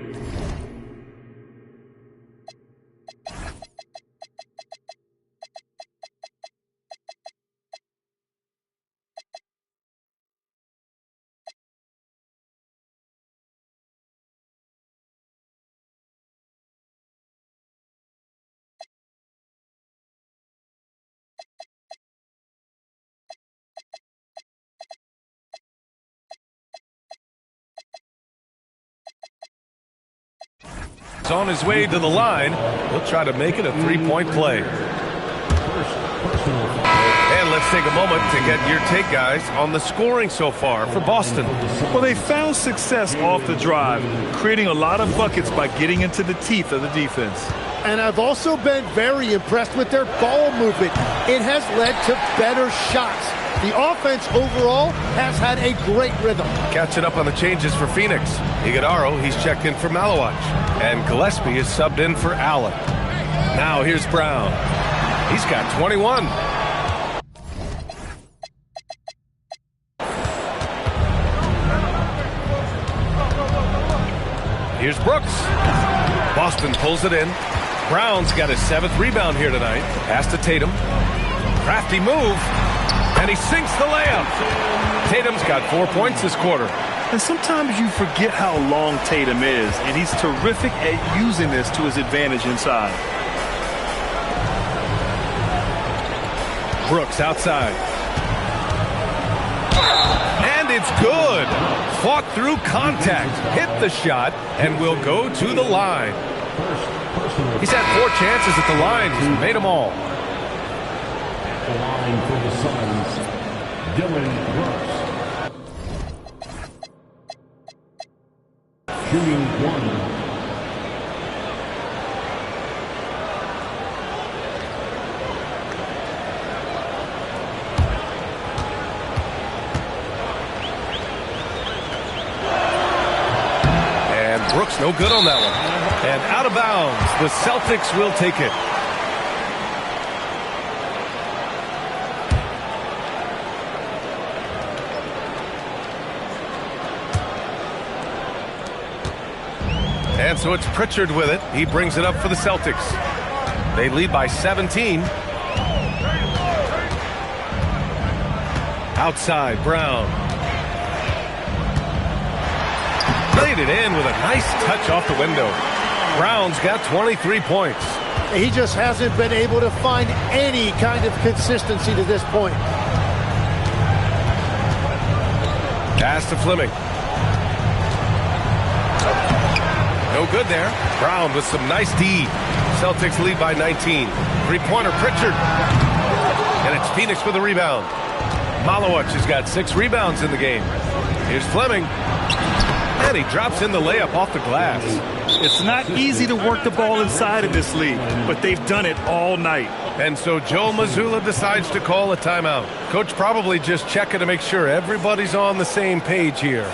on his way to the line. He'll try to make it a three-point play. And let's take a moment to get your take, guys, on the scoring so far for Boston. Well, they found success off the drive, creating a lot of buckets by getting into the teeth of the defense. And I've also been very impressed with their ball movement. It has led to better shots. The offense overall has had a great rhythm. Catching up on the changes for Phoenix. Iguodala, he's checked in for Malawach. And Gillespie is subbed in for Allen. Now here's Brown. He's got 21. Here's Brooks. Boston pulls it in. Brown's got his 7th rebound here tonight. Pass to Tatum. Crafty move. And he sinks the layup. Tatum's got 4 points this quarter. And sometimes you forget how long Tatum is, and he's terrific at using this to his advantage inside. Brooks outside. And it's good. Fought through contact, hit the shot, and will go to the line. He's had 4 chances at the line. He's made them all. The line for the Suns, Dylan Brooks. Shooting 1. Brooks no good on that one. And out of bounds. The Celtics will take it. And so it's Pritchard with it. He brings it up for the Celtics. They lead by 17. Outside, Brown. Laid it in with a nice touch off the window. Brown's got 23 points. He just hasn't been able to find any kind of consistency to this point. Pass to Fleming. No good there. Brown with some nice D. Celtics lead by 19. Three-pointer, Pritchard. And it's Phoenix with a rebound. Malawach has got 6 rebounds in the game. Here's Fleming. And he drops in the layup off the glass. It's not easy to work the ball inside of this league, but they've done it all night. And so Joe Mazzulla decides to call a timeout. Coach probably just checking to make sure everybody's on the same page here.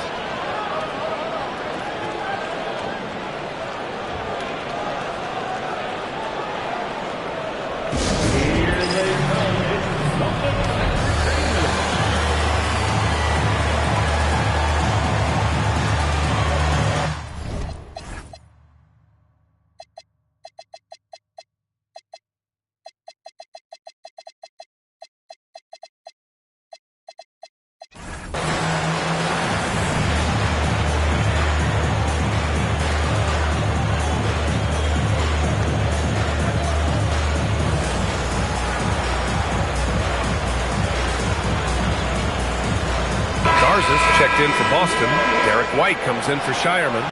Garza's checked in for Boston. Derek White comes in for Shireman.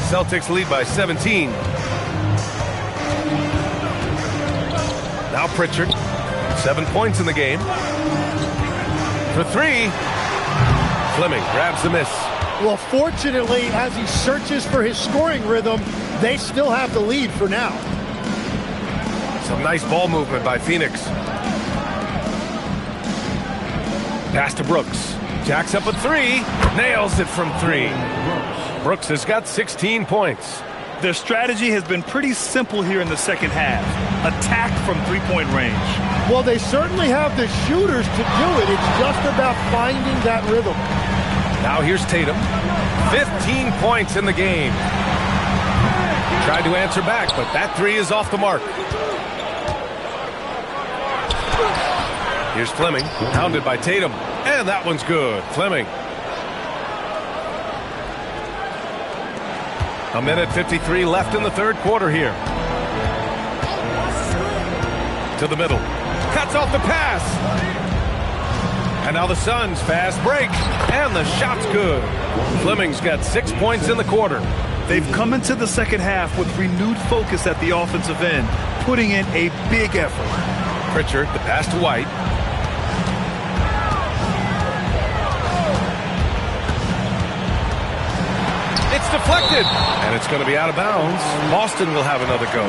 Celtics lead by 17. Now Pritchard, 7 points in the game. For three, Fleming grabs the miss. Well, fortunately, as he searches for his scoring rhythm, they still have the lead for now. Some nice ball movement by Phoenix. Pass to Brooks. Jacks up a three, nails it from three. Brooks has got 16 points. Their strategy has been pretty simple here in the second half. Attack from three-point range. Well, they certainly have the shooters to do it. It's just about finding that rhythm. Now here's Tatum. 15 points in the game. Tried to answer back, but that three is off the mark. Here's Fleming, pounded by Tatum. And that one's good. Fleming. A minute 53 left in the third quarter here. To the middle. Cuts off the pass. And now the Suns fast break. And the shot's good. Fleming's got 6 points in the quarter. They've come into the second half with renewed focus at the offensive end, putting in a big effort. Pritchard, the pass to White. It's deflected, and it's going to be out of bounds. Boston will have another go.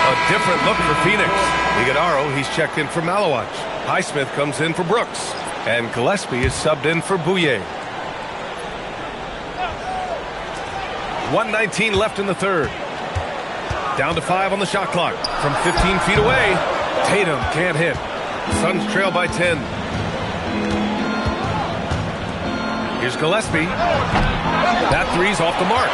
A different look for Phoenix. Iguodaro, he's checked in for Malawach. Highsmith comes in for Brooks, and Gillespie is subbed in for Bouye. 1:19 left in the third. Down to 5 on the shot clock. From 15 feet away, Tatum can't hit. Suns trail by 10. Here's Gillespie. That three's off the mark.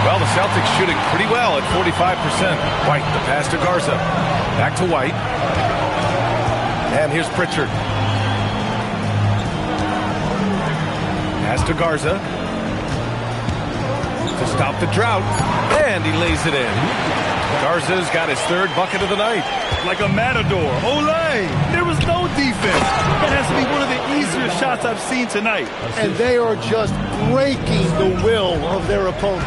Well, the Celtics shooting pretty well at 45%. White, the pass to Garza. Back to White. And here's Pritchard. Pass to Garza. To stop the drought. And he lays it in. Garza's got his third bucket of the night. Like a matador. Olay! There was no defense. That has to be one of the easier shots I've seen tonight. And they are just breaking the will of their opponent.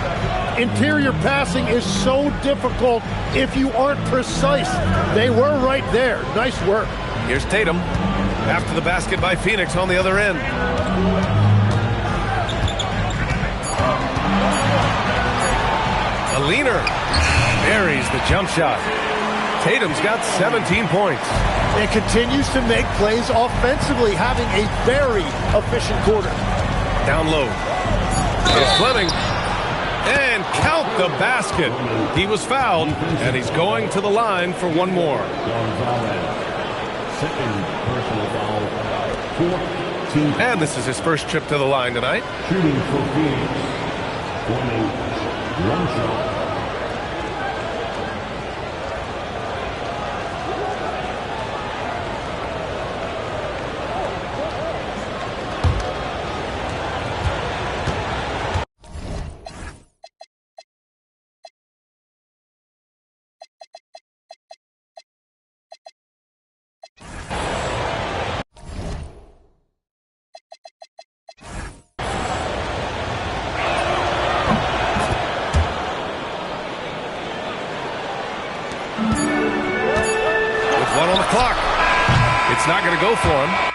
Interior passing is so difficult if you aren't precise. They were right there. Nice work. Here's Tatum. After the basket by Phoenix on the other end. A leaner. Buries the jump shot. Tatum's got 17 points. And continues to make plays offensively, having a very efficient quarter. Down low. It's Fleming. And count the basket. He was fouled, and he's going to the line for one more. Second personal foul. And this is his first trip to the line tonight. Shooting for Phoenix. Fleming, one shot. With 1 on the clock. It's not going to go for him.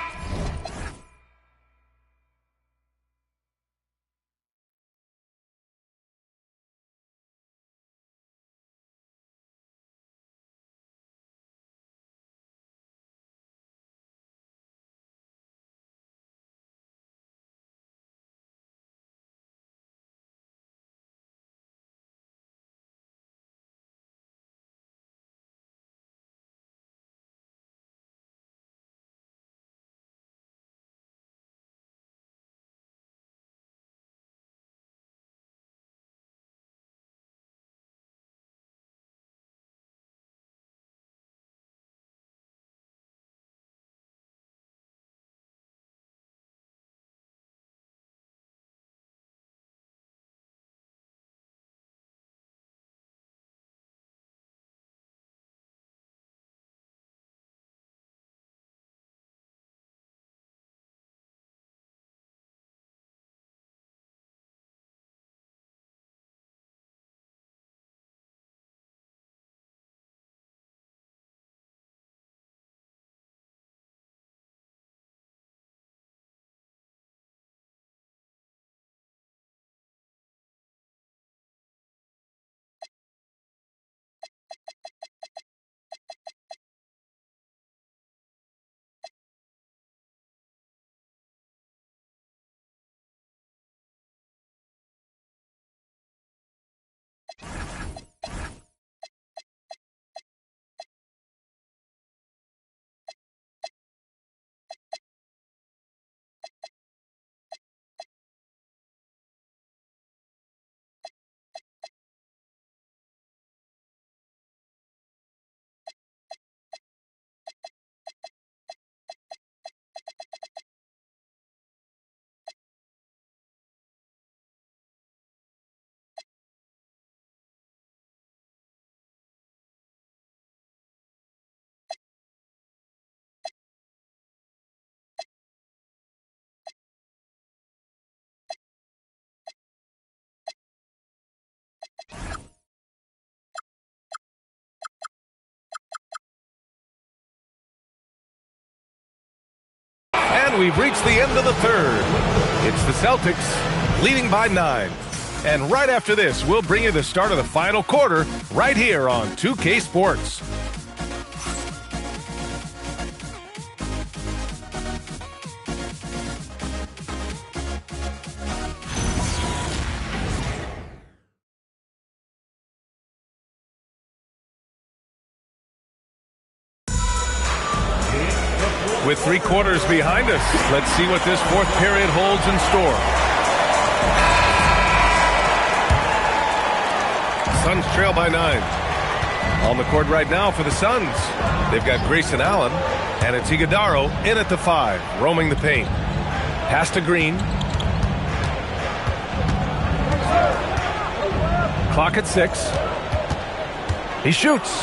And we've reached the end of the third. It's the Celtics leading by 9. And right after this, we'll bring you the start of the final quarter right here on 2K Sports. With 3 quarters behind us, let's see what this fourth period holds in store. Suns trail by 9. On the court right now for the Suns, they've got Grayson Allen, and it's Iguodala in at the 5, roaming the paint. Pass to Green. Clock at 6. He shoots.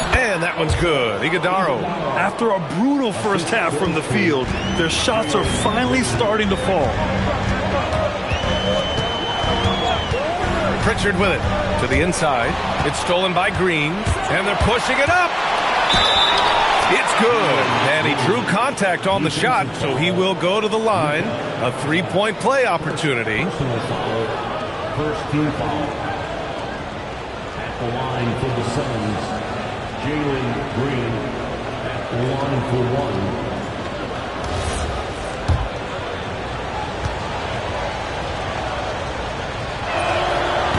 And that one's good. Iguodala. After a brutal first half from the field, their shots are finally starting to fall. Pritchard with it to the inside. It's stolen by Green, and they're pushing it up. It's good. And he drew contact on the shot, so he will go to the line. A 3-point play opportunity. First team foul. At the line for the Suns, Jalen Green at the line for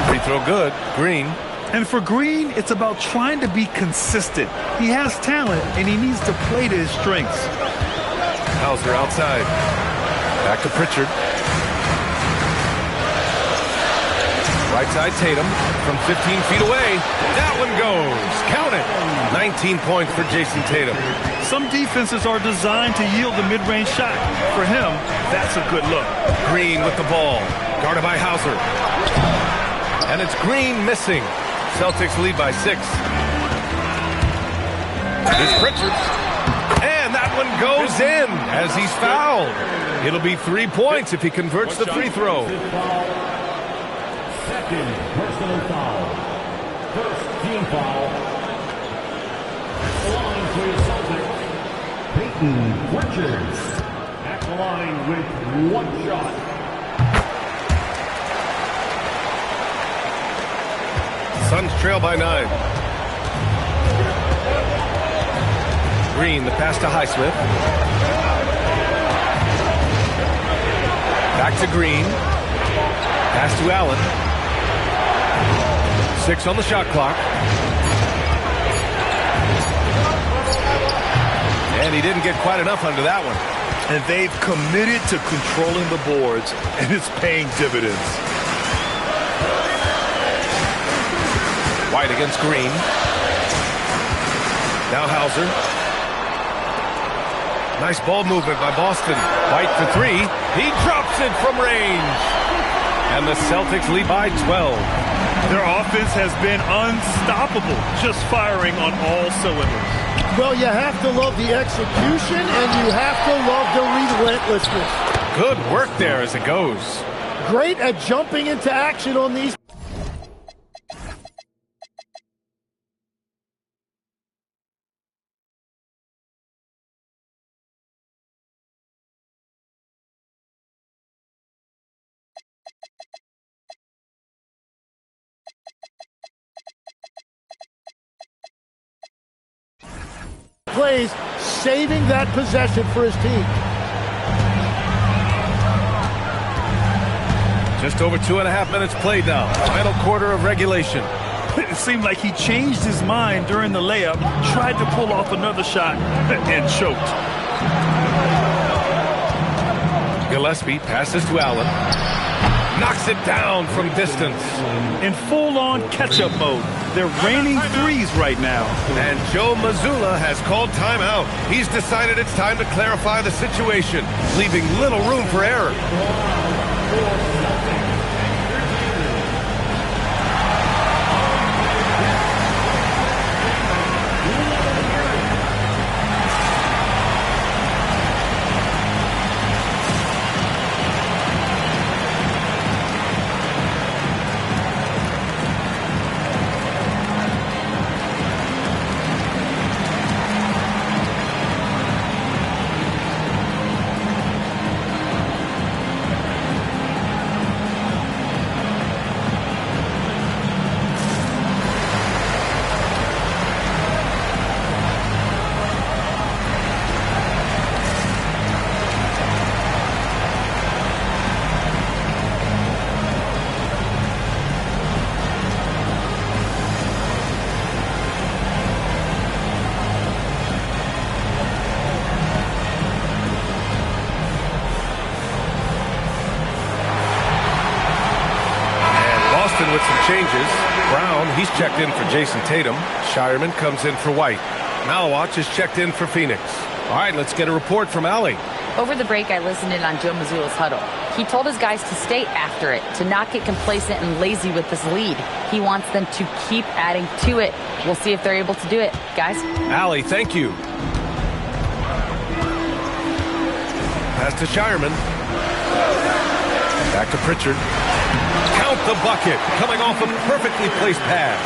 1. Free throw good. Green. And for Green, it's about trying to be consistent. He has talent, and he needs to play to his strengths. Hauser outside. Back to Pritchard. Right side Tatum from 15 feet away. That one goes. Count it. 19 points for Jason Tatum. Some defenses are designed to yield the mid-range shot. For him, that's a good look. Green with the ball. Guarded by Hauser. And it's Green missing. Celtics lead by 6. It's Pritchard. And that one goes in as he's fouled. It'll be 3 points if he converts the free throw. Second personal foul. First team foul. At the line for your Celtics, Peyton Pritchard. At the line with 1 shot. Suns trail by 9. Green, the pass to Highsmith. Back to Green. Pass to Allen. 6 on the shot clock. And he didn't get quite enough under that one. And they've committed to controlling the boards, and it's paying dividends. White against Green. Now Hauser. Nice ball movement by Boston. White for 3. He drops it from range. And the Celtics lead by 12. Their offense has been unstoppable, just firing on all cylinders. Well, you have to love the execution, and you have to love the relentlessness. Good work there as it goes. Great at jumping into action on these. Plays, saving that possession for his team. Just over 2.5 minutes played now. Final quarter of regulation. It seemed like he changed his mind during the layup, tried to pull off another shot, and choked. Gillespie passes to Allen. Knocks it down from distance. In full-on catch-up mode. They're raining threes right now. And Joe Mazzulla has called timeout. He's decided it's time to clarify the situation, leaving little room for error. With some changes. Brown, he's checked in for Jason Tatum. Shireman comes in for White. Malawach is checked in for Phoenix. All right, let's get a report from Allie. Over the break, I listened in on Joe Mazzulla's huddle. He told his guys to stay after it, to not get complacent and lazy with this lead. He wants them to keep adding to it. We'll see if they're able to do it. Guys? Allie, thank you. Pass to Shireman. Back to Pritchard. Count the bucket, coming off a perfectly placed pass.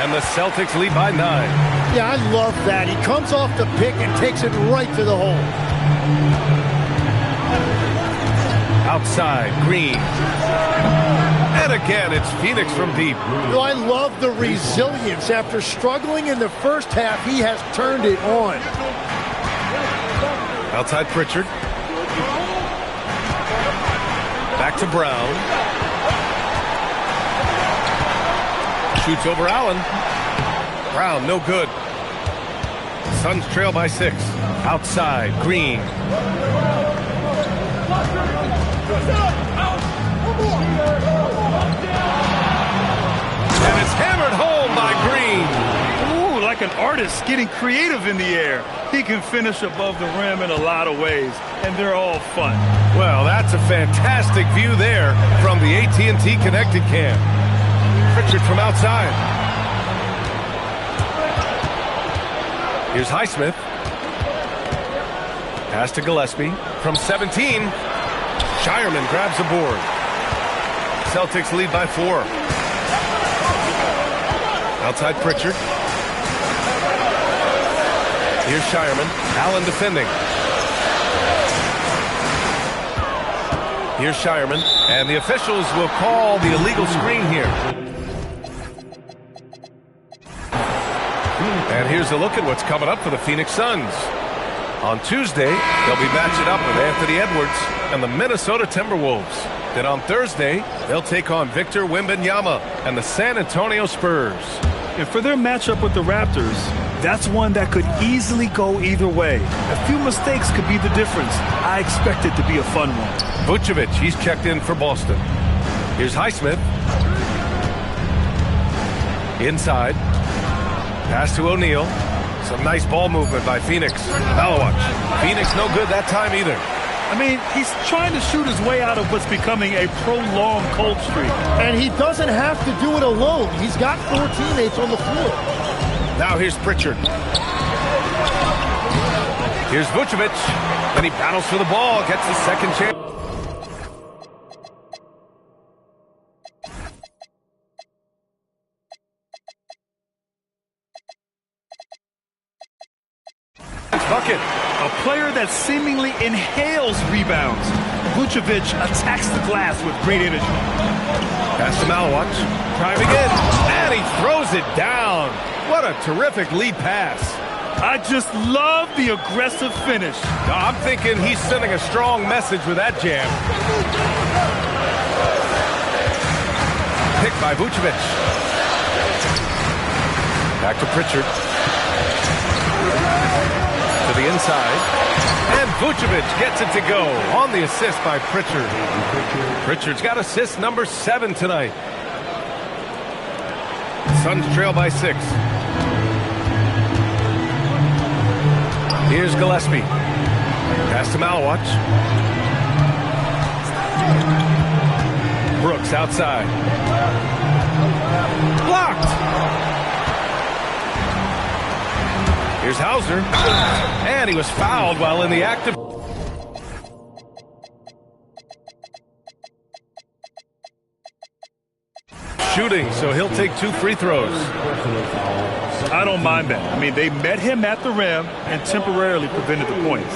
And the Celtics lead by 9. Yeah, I love that. He comes off the pick and takes it right to the hole. Outside, Green. And again, it's Phoenix from deep. I love the resilience. After struggling in the first half, he has turned it on. Outside Pritchard. Back to Brown. Shoots over Allen. Brown, no good. Suns trail by 6. Outside, Green. And it's hammered home by Green. Ooh, like an artist getting creative in the air. He can finish above the rim in a lot of ways, and they're all fun. Well, that's a fantastic view there from the AT&T Connected Cam. Pritchard from outside. Here's Highsmith. Pass to Gillespie. From 17. Shireman grabs the board. Celtics lead by 4. Outside Pritchard. Here's Shireman. Allen defending. Here's Shireman. And the officials will call the illegal screen here. And here's a look at what's coming up for the Phoenix Suns. On Tuesday, they'll be matching up with Anthony Edwards and the Minnesota Timberwolves. Then on Thursday, they'll take on Victor Wembanyama and the San Antonio Spurs. And for their matchup with the Raptors, that's one that could easily go either way. A few mistakes could be the difference. I expect it to be a fun one. Vucevic, he's checked in for Boston. Here's Highsmith. Inside. Pass to O'Neal. Some nice ball movement by Phoenix. Malawach. Phoenix no good that time either. I mean, he's trying to shoot his way out of what's becoming a prolonged cold streak. And he doesn't have to do it alone. He's got 4 teammates on the floor. Now here's Pritchard. Here's Vucevic. And he battles for the ball. Gets the second chance. Bucket. A player that seemingly inhales rebounds. Vucevic attacks the glass with great energy. Pass to Malawach. Driving in. And he throws it down. What a terrific lead pass. I just love the aggressive finish. I'm thinking he's sending a strong message with that jam. pick by Vucevic. Back to Pritchard. To the inside. And Vucevic gets it to go on the assist by Pritchard. Pritchard's got assist number 7 tonight. Suns trail by 6. Here's Gillespie. Pass to Malawatch. Brooks outside. Blocked. Here's Hauser. And he was fouled while in the act of... shooting, so he'll take 2 free throws. I don't mind that. I mean, they met him at the rim and temporarily prevented the points.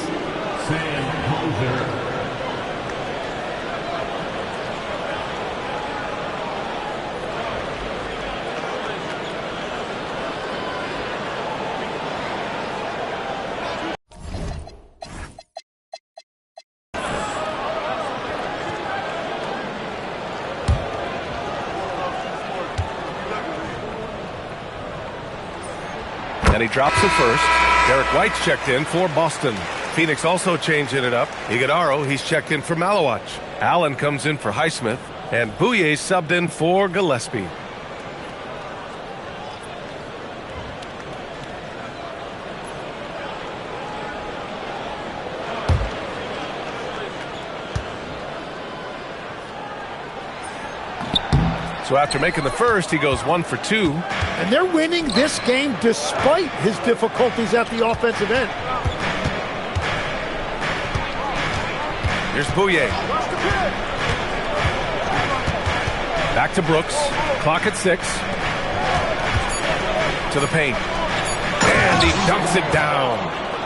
And he drops the first. Derek White's checked in for Boston. Phoenix also changing it up. Iguodaro, he's checked in for Malawatch. Allen comes in for Highsmith. And Bouye subbed in for Gillespie. So after making the first, he goes 1 for 2. And they're winning this game despite his difficulties at the offensive end. Here's Bouye. Back to Brooks. Clock at 6. To the paint. And he dunks it down.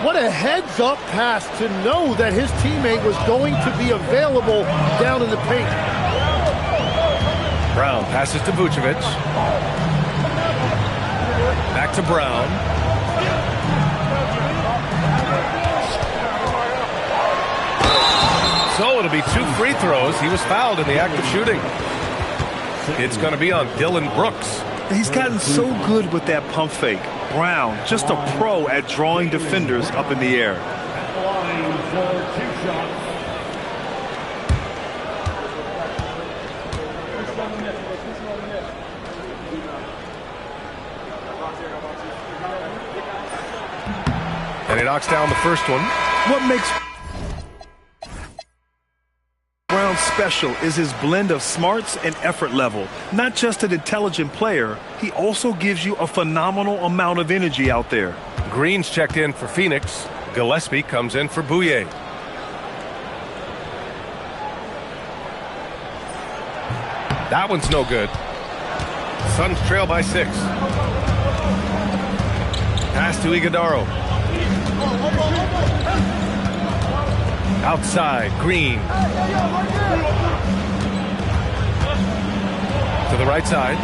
What a heads-up pass to know that his teammate was going to be available down in the paint. Brown passes to Vucevic. Back to Brown. So it'll be 2 free throws. He was fouled in the act of shooting. It's going to be on Dylan Brooks. He's gotten so good with that pump fake. Brown, just a pro at drawing defenders up in the air. And he knocks down the first one. What makes Brown special is his blend of smarts and effort level. Not just an intelligent player, he also gives you a phenomenal amount of energy out there. Green's checked in for Phoenix. Gillespie comes in for Bouye. That one's no good. Suns trail by 6. Pass to Iguodaro. Outside, Green. To the right side.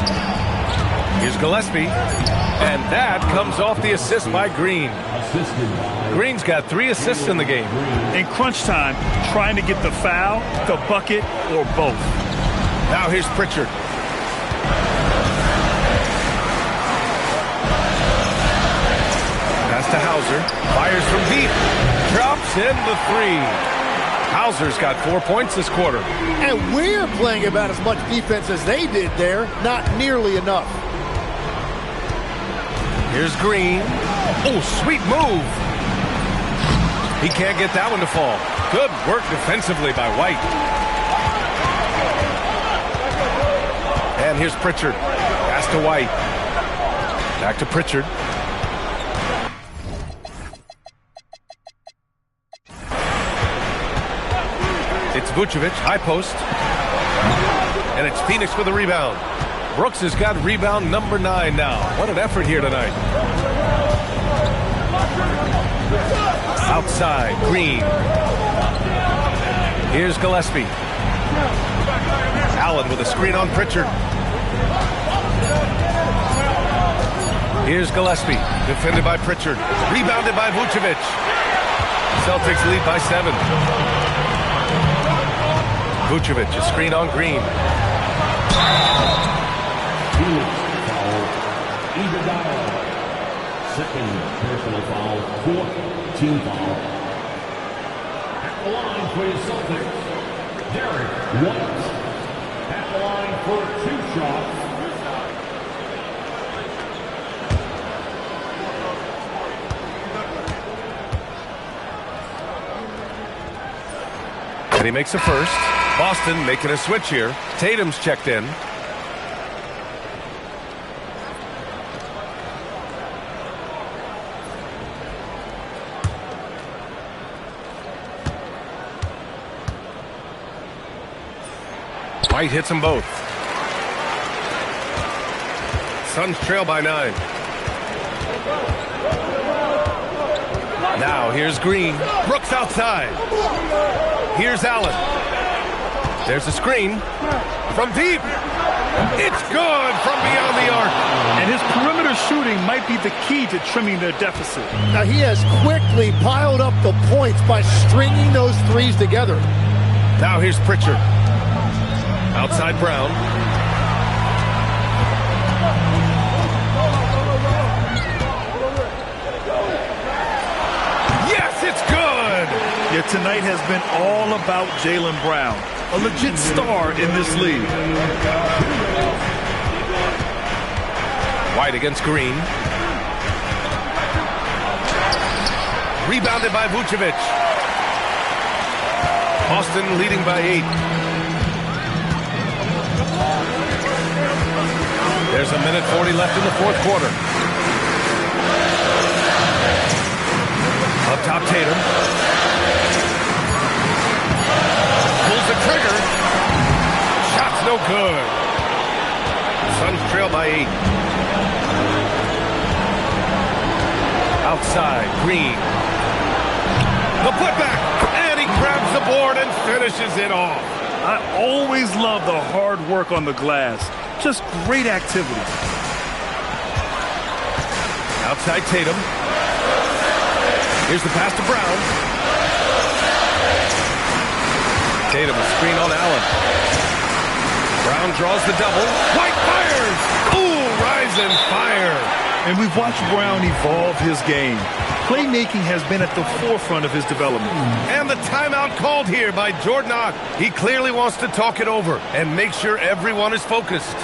Here's Gillespie. And that comes off the assist by Green. Green's got 3 assists in the game. In crunch time, trying to get the foul, the bucket, or both. Now here's Pritchard. Pass to Hauser. Fires from deep. Drops in the 3. Hauser's got 4 points this quarter. And we're playing about as much defense as they did there. Not nearly enough. Here's Green. Oh, sweet move. He can't get that one to fall. Good work defensively by White. And here's Pritchard. Pass to White. Back to Pritchard. It's Vucevic, high post. And it's Phoenix with a rebound. Brooks has got rebound number 9 now. What an effort here tonight. Outside, Green. Here's Gillespie. Allen with a screen on Pritchard. Here's Gillespie, defended by Pritchard. Rebounded by Vucevic. Celtics lead by 7. Vucevic, a screen on Green. Second personal foul, fourth team foul. At the line for the Celtics, Derek White. At the line for 2 shots. And he makes a first. Boston making a switch here. Tatum's checked in. White hits them both. Suns trail by 9. Now here's Green. Brooks outside. Here's Allen. There's a screen from deep. It's good from beyond the arc. And his perimeter shooting might be the key to trimming their deficit. Now he has quickly piled up the points by stringing those threes together. Now here's Pritchard. Outside Brown. Yes, it's good! Yet tonight has been all about Jaylen Brown, a legit star in this league. White against Green. Rebounded by Vucevic. Boston leading by 8. There's a minute 40 left in the fourth quarter. Up top, Tatum. Pulls the trigger. Shot's no good. Suns trail by 8. Outside, Green. The putback, and he grabs the board and finishes it off. I always love the hard work on the glass. Just great activity. Outside Tatum. Here's the pass to Brown. Tatum, a screen on Allen. Brown draws the double. White fires! Ooh, rise and fire! And we've watched Brown evolve his game. Playmaking has been at the forefront of his development. And the timeout called here by Jordan Ott. He clearly wants to talk it over and make sure everyone is focused.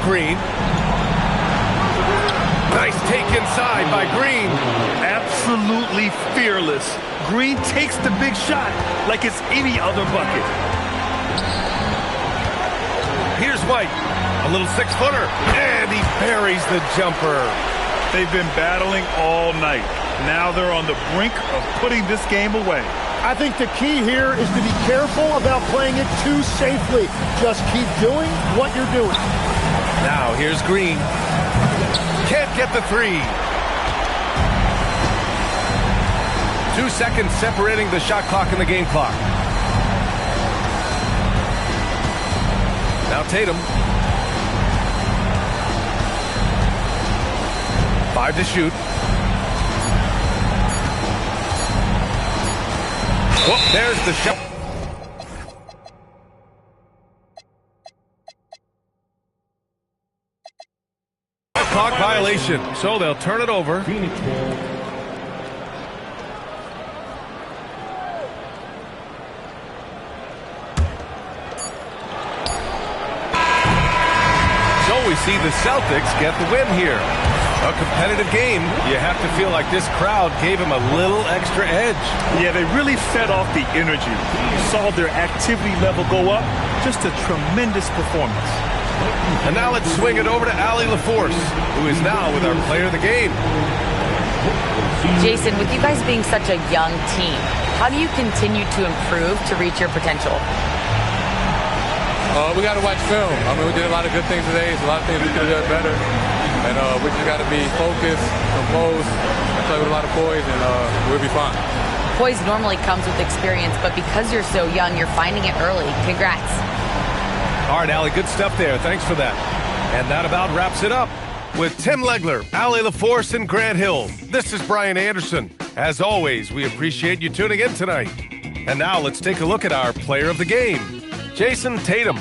Green. Nice take inside by Green. Absolutely fearless. Green takes the big shot like it's any other bucket. Here's White. A little six-footer. And he buries the jumper. They've been battling all night. Now they're on the brink of putting this game away. I think the key here is to be careful about playing it too safely. Just keep doing what you're doing. Now here's Green. Can't get the three. 2 seconds separating the shot clock and the game clock. Now Tatum. 5 to shoot. Oh, there's the shot. clock violation, so they'll turn it over. Phoenix ball. So we see the Celtics get the win here. A competitive game. You have to feel like this crowd gave them a little extra edge. Yeah, they really fed off the energy. You saw their activity level go up. Just a tremendous performance. And now let's swing it over to Allie LaForce, who is now with our player of the game. Jason, with you guys being such a young team, how do you continue to improve to reach your potential? We got to watch film. I mean, we did a lot of good things today. So a lot of things we could have done better. And we just got to be focused, composed, and play with a lot of poise, and we'll be fine. Poise normally comes with experience, but because you're so young, you're finding it early. Congrats. All right, Allie, good stuff there. Thanks for that. And that about wraps it up. With Tim Legler, Allie LaForce, and Grant Hill, this is Brian Anderson. As always, we appreciate you tuning in tonight. And now let's take a look at our player of the game, Jason Tatum.